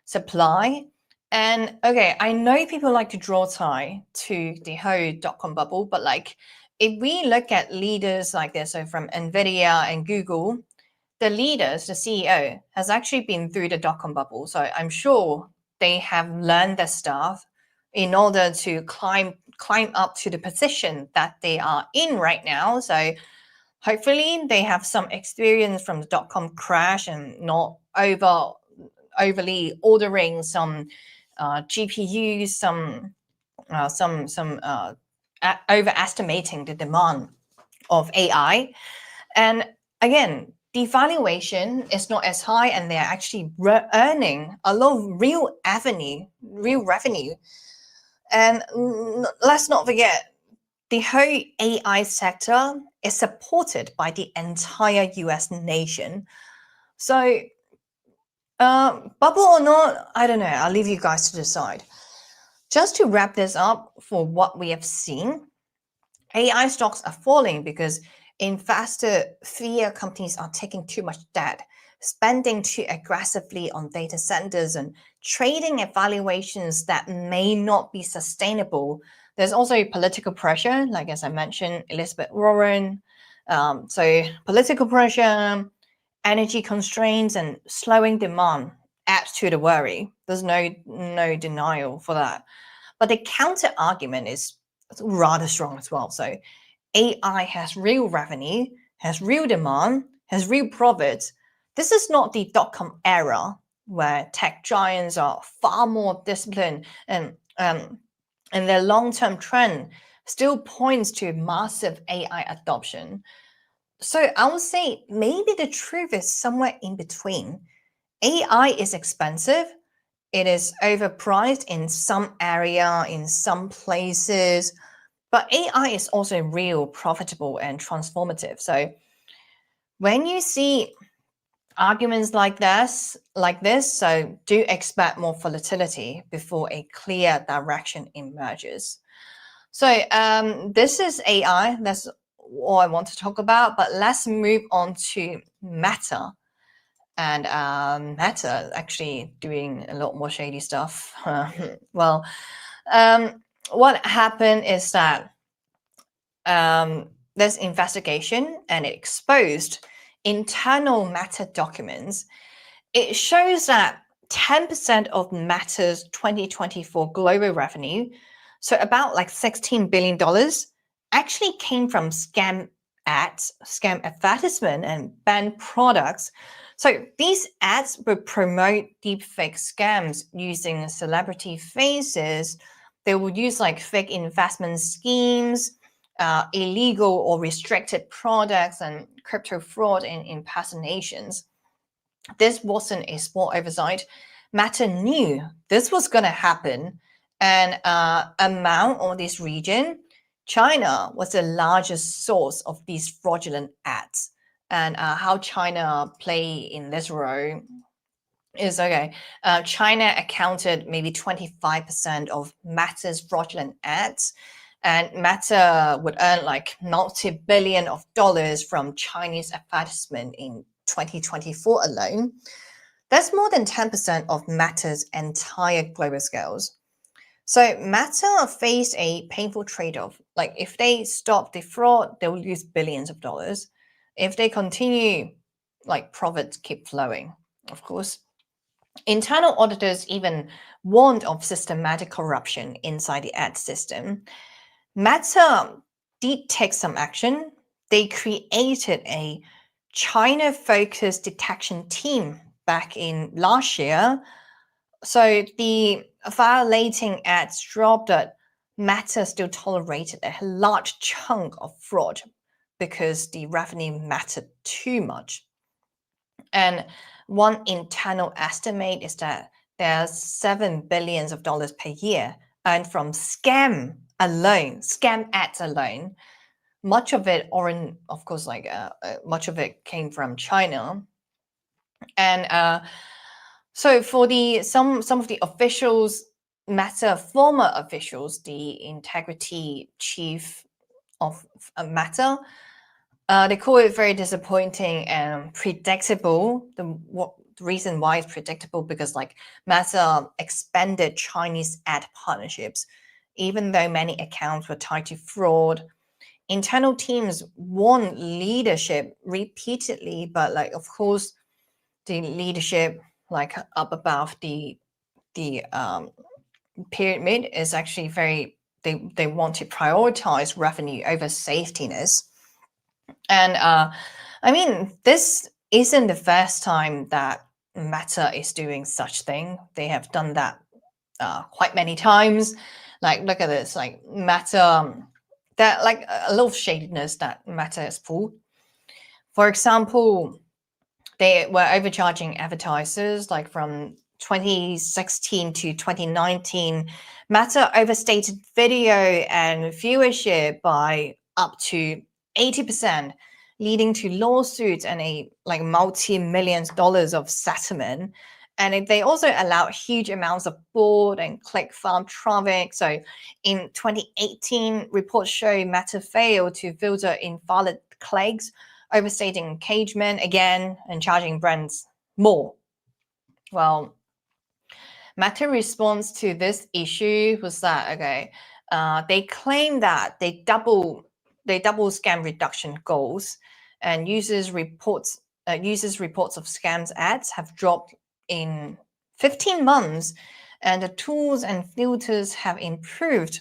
supply. And okay, I know people like to draw tie to the whole dot-com bubble, but like if we look at leaders like this, so from Nvidia and Google, the leaders, the CEO, has actually been through the dot-com bubble. So I'm sure they have learned their stuff in order to climb up to the position that they are in right now. So hopefully they have some experience from the dot-com crash and not overly ordering some GPUs, some overestimating the demand of AI. And again, the valuation is not as high, and they're actually earning a lot of real revenue. And let's not forget, the whole AI sector is supported by the entire US nation. So, bubble or not, I don't know. I'll leave you guys to decide. Just to wrap this up, for what we have seen, AI stocks are falling because investor fear companies are taking too much debt, spending too aggressively on data centers, and trading at valuations that may not be sustainable. There's also political pressure, like as I mentioned, Elizabeth Warren. So political pressure, energy constraints, and slowing demand add to the worry. There's no denial for that. But the counter argument is rather strong as well. So AI has real revenue, has real demand, has real profits. This is not the dot-com era where tech giants are far more disciplined, and their long-term trend still points to massive AI adoption. So I would say maybe the truth is somewhere in between. AI is expensive. It is overpriced in some area, in some places, but AI is also real, profitable, and transformative. So when you see arguments like this, so do expect more volatility before a clear direction emerges. So this is AI. That's all I want to talk about. But let's move on to Meta. And Meta actually doing a lot more shady stuff. Well, what happened is that there's investigation, and it exposed internal Meta documents. It shows that 10% of Meta's 2024 global revenue, so about like $16 billion, actually came from scam ads, scam advertisement, and banned products. So these ads would promote deepfake scams using celebrity faces. They would use like fake investment schemes, illegal or restricted products and crypto fraud in impersonations. This wasn't a small oversight. Meta knew this was going to happen, and among all this region, China was the largest source of these fraudulent ads. And how China play in this role is okay. China accounted maybe 25% of Meta's fraudulent ads, and Meta would earn like multi-billion of dollars from Chinese advertisement in 2024 alone. That's more than 10% of Meta's entire global scales. So Meta faced a painful trade-off. Like if they stop the fraud, they will lose billions of dollars. If they continue, like profits keep flowing, of course. Internal auditors even warned of systematic corruption inside the ad system. Meta did take some action. They created a China-focused detection team back in last year. So the violating ads dropped that Meta still tolerated a large chunk of fraud because the revenue mattered too much. And one internal estimate is that there's $7 billion per year earned from scam ads alone. Much of it, or of course, much of it came from China. And so for some of the officials, Meta former officials, the integrity chief of Meta, they call it very disappointing and predictable. The reason why it's predictable because like Meta expanded Chinese ad partnerships, even though many accounts were tied to fraud. Internal teams warned leadership repeatedly, but like of course, the leadership like up above the pyramid is actually very they want to prioritize revenue over safetyness. And I mean, this isn't the first time that Meta is doing such thing. They have done that quite many times. Like, look at this, like Meta, that like a lot of shadiness that Meta has pulled. For example, they were overcharging advertisers like from 2016 to 2019. Meta overstated video and viewership by up to 80%, leading to lawsuits and a like multi-millions dollars of settlement. And they also allowed huge amounts of board and click farm traffic. So in 2018, reports show Meta failed to filter invalid clicks, overstating engagement again, and charging brands more. Well, Meta response to this issue was that they claim that they double scam reduction goals, and users reports of scams ads have dropped in 15 months, and the tools and filters have improved.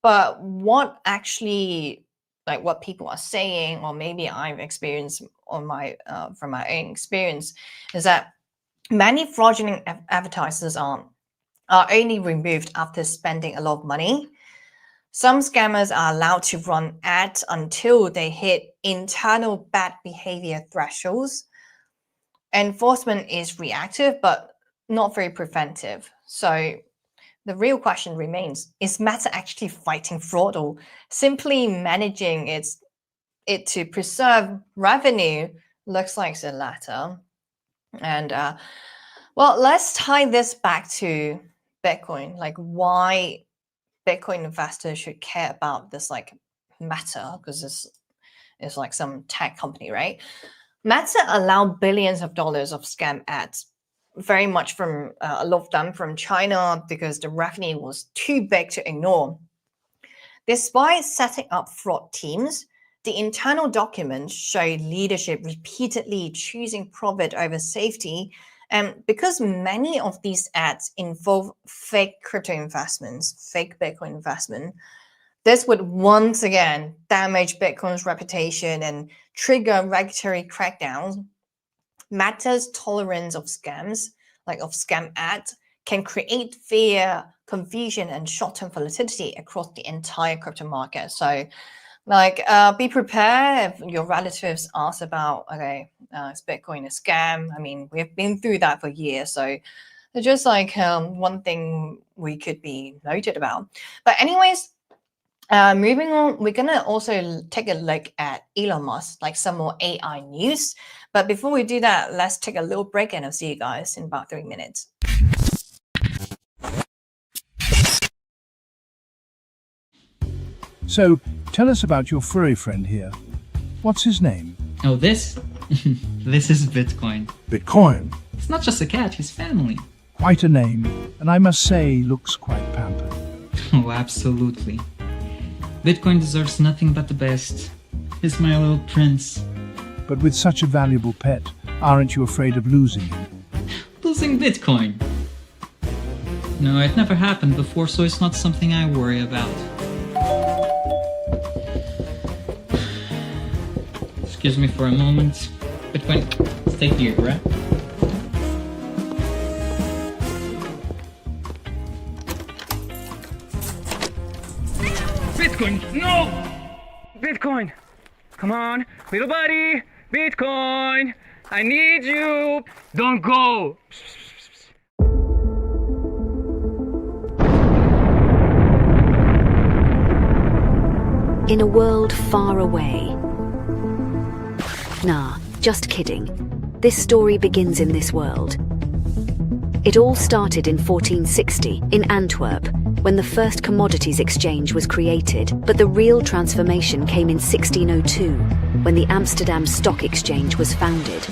But what actually like what people are saying, or maybe I've experienced on my from my own experience, is that many fraudulent advertisers are only removed after spending a lot of money. Some scammers are allowed to run ads until they hit internal bad behavior thresholds. Enforcement is reactive, but not very preventive. So the real question remains, is Meta actually fighting fraud or simply managing it to preserve revenue? Looks like the latter. And well, let's tie this back to Bitcoin, like why Bitcoin investors should care about this like Meta, because this is like some tech company, right? Meta allowed billions of dollars of scam ads, very much from a lot of them from China because the revenue was too big to ignore. Despite setting up fraud teams, the internal documents show leadership repeatedly choosing profit over safety. And because many of these ads involve fake crypto investments, fake Bitcoin investment, this would once again damage Bitcoin's reputation and trigger regulatory crackdowns. Meta's tolerance of scams, like of scam ads, can create fear, confusion, and short-term volatility across the entire crypto market. So Like, be prepared if your relatives ask about, okay, is Bitcoin a scam? I mean, we've been through that for years, so it's just like one thing we could be noted about. But anyways, moving on, we're gonna also take a look at Elon Musk, like some more AI news. But before we do that, let's take a little break and I'll see you guys in about 3 minutes. So, tell us about your furry friend here. What's his name? Oh, this? This is Bitcoin. Bitcoin. It's not just a cat, he's family. Quite a name, and I must say, looks quite pampered. Oh, absolutely. Bitcoin deserves nothing but the best. He's my little prince. But with such a valuable pet, aren't you afraid of losing him? Losing Bitcoin? No, it never happened before, so it's not something I worry about. Excuse me for a moment. Bitcoin, stay here, right? Bitcoin, no! Bitcoin, come on, little buddy. Bitcoin, I need you. Don't go. In a world far away. Nah, just kidding. This story begins in this world. It all started in 1460 in Antwerp, when the first commodities exchange was created, but the real transformation came in 1602, when the Amsterdam Stock Exchange was founded.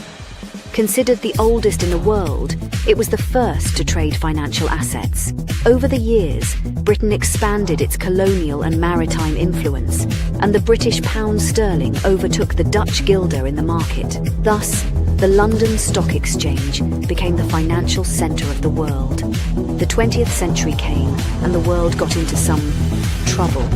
Considered the oldest in the world, it was the first to trade financial assets. Over the years, Britain expanded its colonial and maritime influence, and the British pound sterling overtook the Dutch guilder in the market. Thus, the London Stock Exchange became the financial centre of the world. The 20th century came, and the world got into some trouble.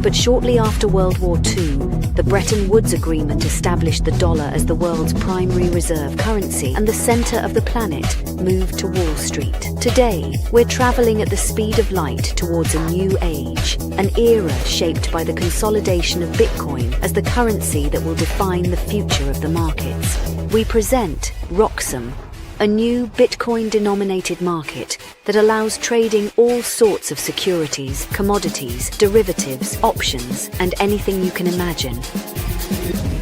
But shortly after World War II, the Bretton Woods Agreement established the dollar as the world's primary reserve currency, and the centre of the planet moved to Wall Street. Today, we're travelling at the speed of light towards a new age, an era shaped by the consolidation of Bitcoin as the currency that will define the future of the markets. We present Roxum, a new Bitcoin-denominated market that allows trading all sorts of securities, commodities, derivatives, options, and anything you can imagine.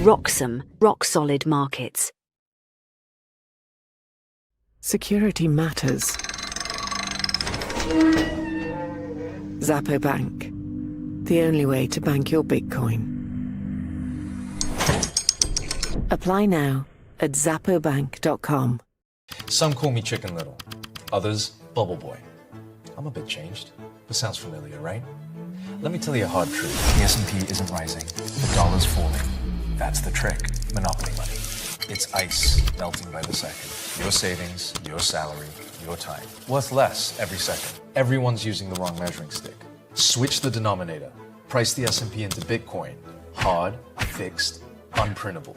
Roxum, rock-solid markets. Security matters. Zappo Bank. The only way to bank your Bitcoin. Apply now at zappobank.com. Some call me Chicken Little, others Bubble Boy. I'm a bit changed, but sounds familiar, right? Let me tell you a hard truth. The S&P isn't rising, the dollar's falling. That's the trick. Monopoly money. It's ice melting by the second. Your savings, your salary, your time. Worth less every second. Everyone's using the wrong measuring stick. Switch the denominator. Price the S&P into Bitcoin. Hard, fixed, unprintable.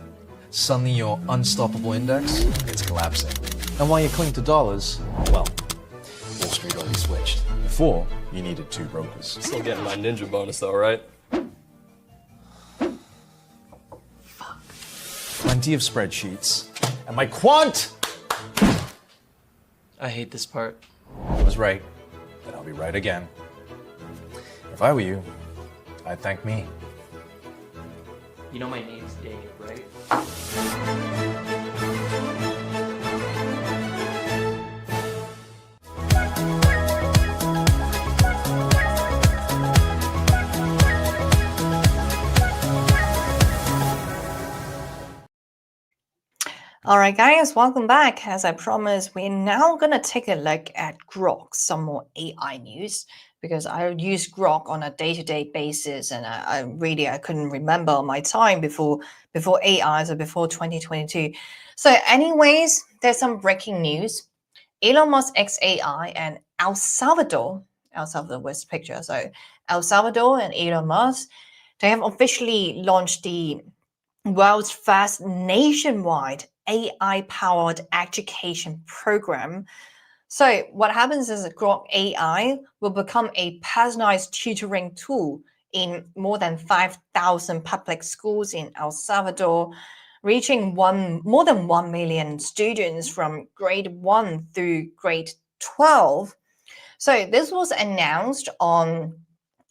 Suddenly your unstoppable index, it's collapsing. And while you cling to dollars, well, Wall Street already switched. Before, you needed 2 brokers. Still getting my ninja bonus though, right? Plenty of spreadsheets. And my quant! I hate this part. I was right, and I'll be right again. If I were you, I'd thank me. You know my name's Dave, right? All right, guys, welcome back. As I promised, we're now going to take a look at Grok, some more AI news, because I use Grok on a day-to-day basis, and I couldn't remember my time before AI, so before 2022. So anyways, there's some breaking news. Elon Musk X AI and El Salvador was the picture. So El Salvador and Elon Musk, they have officially launched the world's first nationwide AI-powered education program. So what happens is that Grok AI will become a personalized tutoring tool in more than 5,000 public schools in El Salvador, reaching more than 1 million students from grade 1 through grade 12. So this was announced on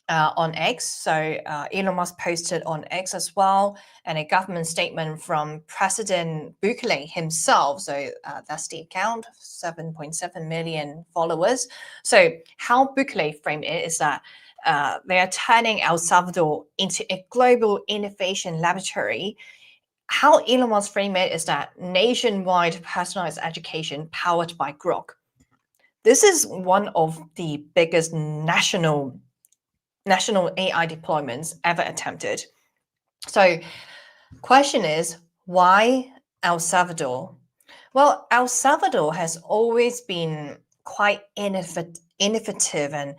X. So Elon Musk posted on X as well, and a government statement from President Bukele himself. So that's the account, 7.7 million followers. So how Bukele framed it is that they are turning El Salvador into a global innovation laboratory. How Elon Musk framed it is that nationwide personalized education powered by Grok. This is one of the biggest national AI deployments ever attempted. So question is, why El Salvador? Well, El Salvador has always been quite innovative, and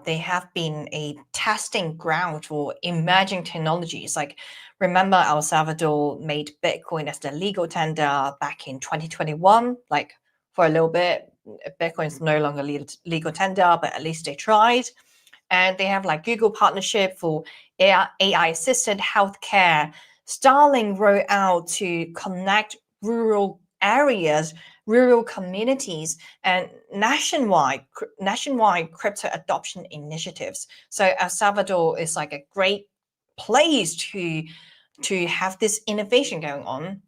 they have been a testing ground for emerging technologies. Like, remember, El Salvador made Bitcoin as the legal tender back in 2021. Like, for a little bit, Bitcoin is no longer legal tender, but at least they tried. And they have like Google partnership for AI assisted healthcare. Starlink rolled out to connect rural areas, rural communities, and nationwide crypto adoption initiatives. So El Salvador is like a great place to have this innovation going on.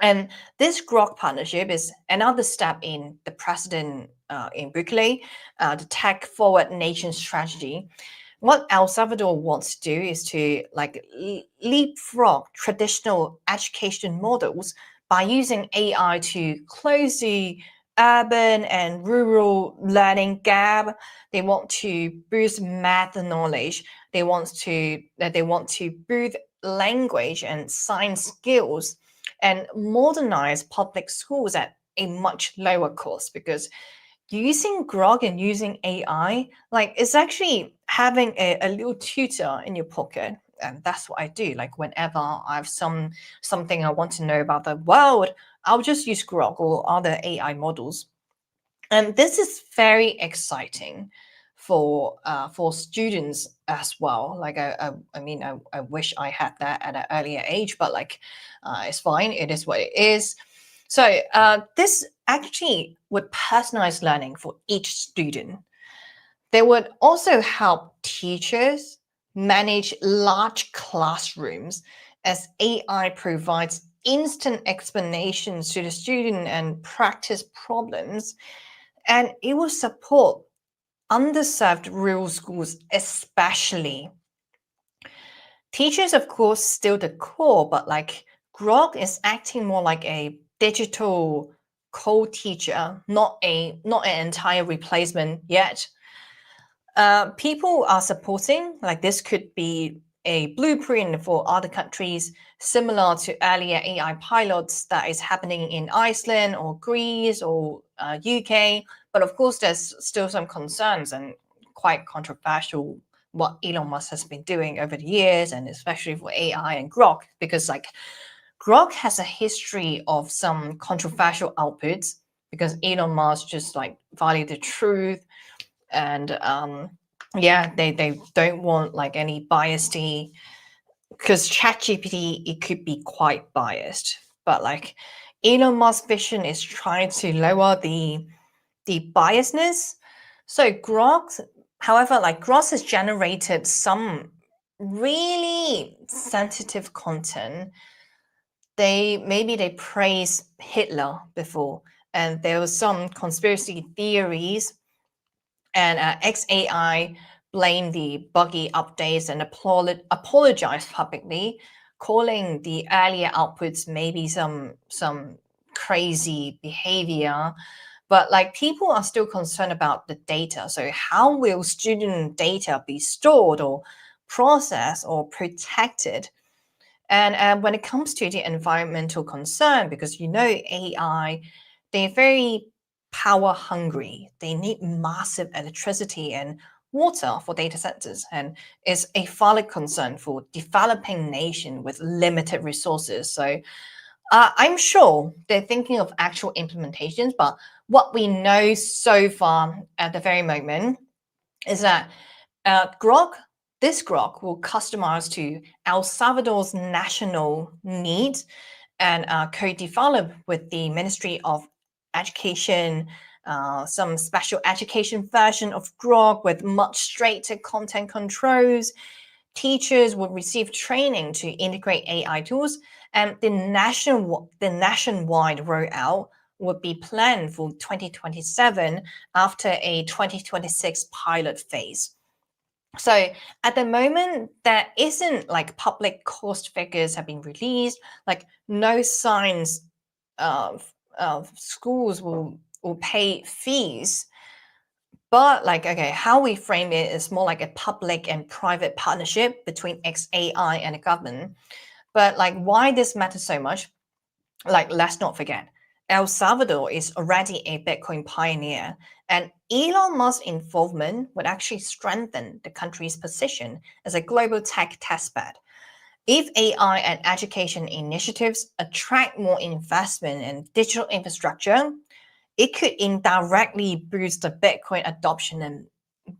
And this Grok partnership is another step in the president in Bukele, the tech forward nation strategy. What El Salvador wants to do is to like leapfrog traditional education models by using AI to close the urban and rural learning gap. They want to boost math knowledge. They want to boost language and science skills, and modernize public schools at a much lower cost, because using Grok and using AI, like, it's actually having a little tutor in your pocket. And that's what I do. Like, whenever I have something I want to know about the world, I'll just use Grok or other AI models. And this is very exciting for students as well. Like, I mean, I wish I had that at an earlier age, but like, it's fine. It is what it is. So this actually would personalize learning for each student. They would also help teachers manage large classrooms, as AI provides instant explanations to the student and practice problems. And it will support underserved rural schools especially. Teachers, of course, still the core, but like Grok is acting more like a digital co-teacher, not an entire replacement yet. People are supporting, like, this could be a blueprint for other countries, similar to earlier AI pilots that is happening in Iceland or Greece or UK. But of course, there's still some concerns and quite controversial what Elon Musk has been doing over the years, and especially for AI and Grok, because like Grok has a history of some controversial outputs, because Elon Musk just like value the truth, and yeah, they don't want like any biasy, because ChatGPT, it could be quite biased. But like Elon Musk's vision is trying to lower the biasness. So Grok, however, like Grok has generated some really sensitive content. They praised Hitler before, and there was some conspiracy theories, and XAI blamed the buggy updates and apologized publicly, calling the earlier outputs maybe some crazy behavior. But like, people are still concerned about the data. So how will student data be stored or processed or protected? And when it comes to the environmental concern, because AI, they're very power hungry. They need massive electricity and water for data centers, and it's a valid concern for developing nation with limited resources. So I'm sure they're thinking of actual implementations, but what we know so far at the very moment is that Grok This Grok will customize to El Salvador's national needs and co-develop with the Ministry of Education, some special education version of Grok with much stricter content controls. Teachers will receive training to integrate AI tools, and the nationwide rollout would be planned for 2027 after a 2026 pilot phase. So at the moment, there isn't like public cost figures have been released, like no signs of schools will pay fees. But like, okay, how we frame it is more like a public and private partnership between XAI and the government. But like, why this matters so much? Like, let's not forget, El Salvador is already a Bitcoin pioneer, and Elon Musk's involvement would actually strengthen the country's position as a global tech testbed. If AI and education initiatives attract more investment in digital infrastructure, it could indirectly boost the Bitcoin adoption and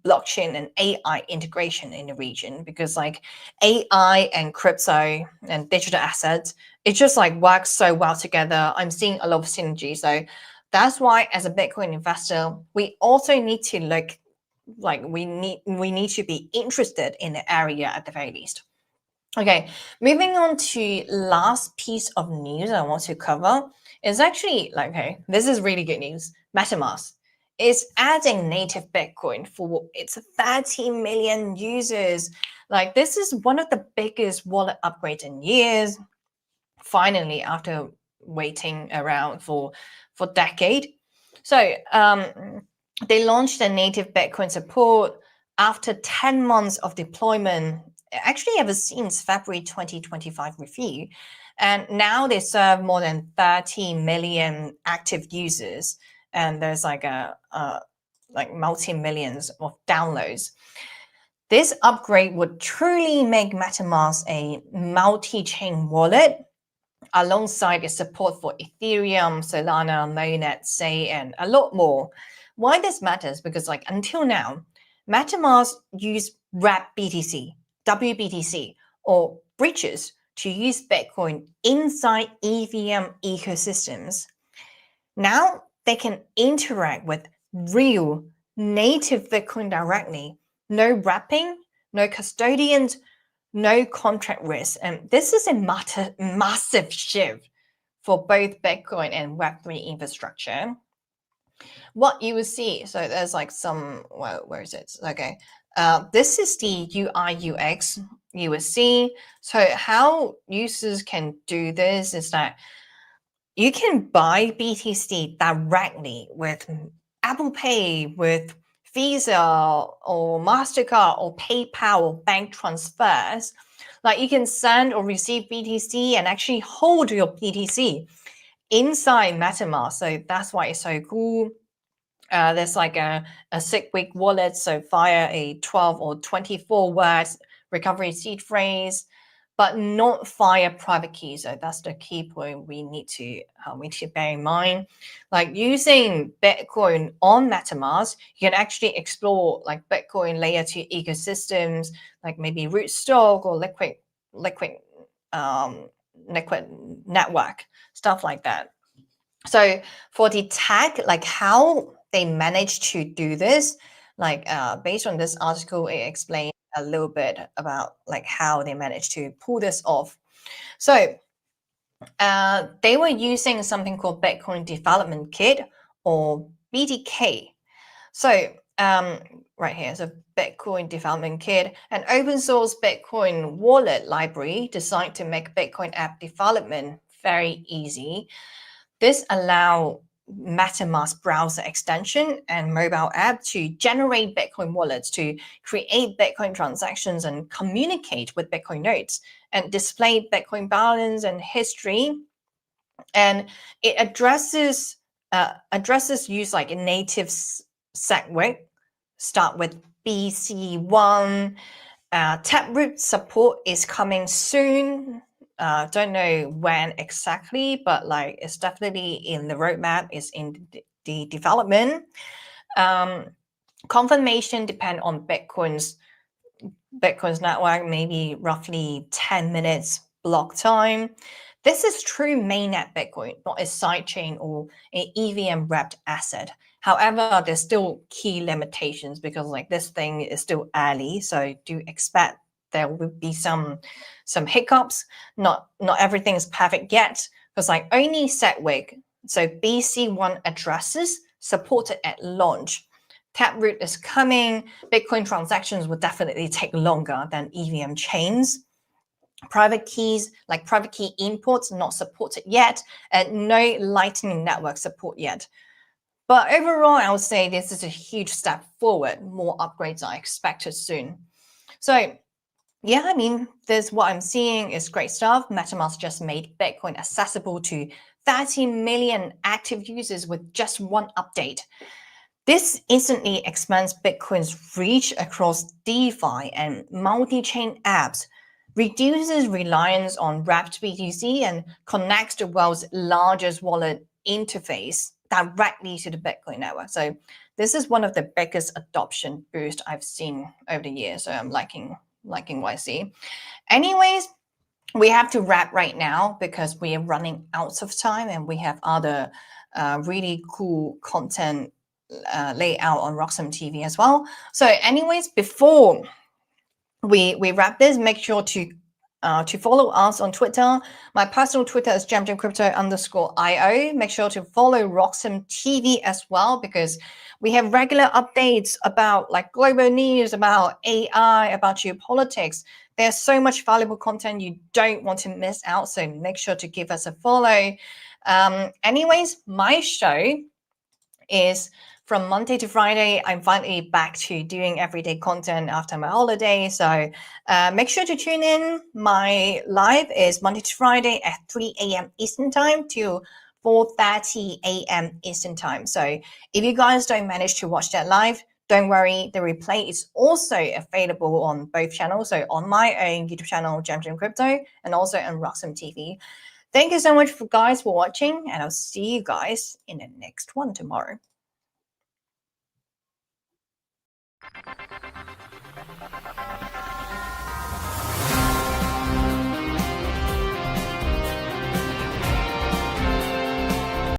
blockchain and AI integration in the region, because like AI and crypto and digital assets, it just like works so well together. I'm seeing a lot of synergy. So that's why as a Bitcoin investor, we also need to look like we need to be interested in the area at the very least. Okay, moving on to last piece of news I want to cover is actually like, okay, this is really good news. MetaMask is adding native Bitcoin for its 30 million users. Like, this is one of the biggest wallet upgrades in years. Finally, after waiting around for decade. So they launched a native Bitcoin support after 10 months of deployment, actually ever since February 2025 review. And now they serve more than 30 million active users. And there's like like multi-millions of downloads. This upgrade would truly make MetaMask a multi-chain wallet, alongside its support for Ethereum, Solana, Mainnet, Say, and a lot more. Why this matters? Because like until now, MetaMask used wrap BTC, WBTC, or bridges to use Bitcoin inside EVM ecosystems. Now they can interact with real native Bitcoin directly. No wrapping, no custodians, no contract risk. And this is a massive shift for both Bitcoin and Web3 infrastructure. What you will see, so there's like some, well, where is it? Okay. This is the UI UX you will see. So how users can do this is that you can buy BTC directly with Apple Pay, with Visa or MasterCard or PayPal or bank transfers. Like you can send or receive BTC and actually hold your BTC inside MetaMask. So that's why it's so cool. There's like a 6-week wallet, so via a 12 or 24 words recovery seed phrase, but not via private key. So that's the key point we need to bear in mind. Like using Bitcoin on MetaMask, you can actually explore like Bitcoin layer 2 ecosystems, like maybe Rootstock or liquid network, stuff like that. So for the tech, like how they managed to do this, like based on this article, it explains a little bit about like how they managed to pull this off. So they were using something called Bitcoin Development Kit, or BDK. So right here, so Bitcoin Development Kit, an open source Bitcoin wallet library designed to make Bitcoin app development very easy. This allows MetaMask browser extension and mobile app to generate Bitcoin wallets, to create Bitcoin transactions and communicate with Bitcoin nodes and display Bitcoin balance and history. And it addresses use like a native SegWit, start with BC1. Taproot support is coming soon. Don't know when exactly, but like it's definitely in the roadmap, is in the development. Confirmation depend on Bitcoin's Bitcoin's network, maybe roughly 10 minutes block time. This is true mainnet Bitcoin, not a sidechain or an EVM wrapped asset. However, there's still key limitations because like this thing is still early, so do expect there will be some hiccups. Not everything is perfect yet, because like only Sedgwick, so BC1 addresses supported at launch. Taproot is coming. Bitcoin transactions will definitely take longer than EVM chains. Private keys, like private key imports, not supported yet, and no Lightning Network support yet. But overall, I would say this is a huge step forward. More upgrades are expected soon. So yeah, I mean, this what I'm seeing is great stuff. MetaMask just made Bitcoin accessible to 30 million active users with just one update. This instantly expands Bitcoin's reach across DeFi and multi-chain apps, reduces reliance on wrapped BTC, and connects the world's largest wallet interface directly to the Bitcoin network. So this is one of the biggest adoption boosts I've seen over the years. So I'm liking what I see. Anyways, we have to wrap right now because we are running out of time and we have other really cool content layout on Roxham TV as well. So anyways, before we wrap this, make sure to follow us on Twitter. My personal Twitter is jamjamcrypto_io. Make sure to follow Roxham TV as well, because we have regular updates about like global news, about AI, about geopolitics. There's so much valuable content you don't want to miss out. So make sure to give us a follow. Anyways, my show is from Monday to Friday. I'm finally back to doing everyday content after my holiday. So make sure to tune in. My live is Monday to Friday at 3 a.m. Eastern Time to 4:30 a.m. Eastern Time. So if you guys don't manage to watch that live, don't worry. The replay is also available on both channels. So on my own YouTube channel, Jam Crypto, and also on Roxham TV. Thank you so much guys for watching, and I'll see you guys in the next one tomorrow.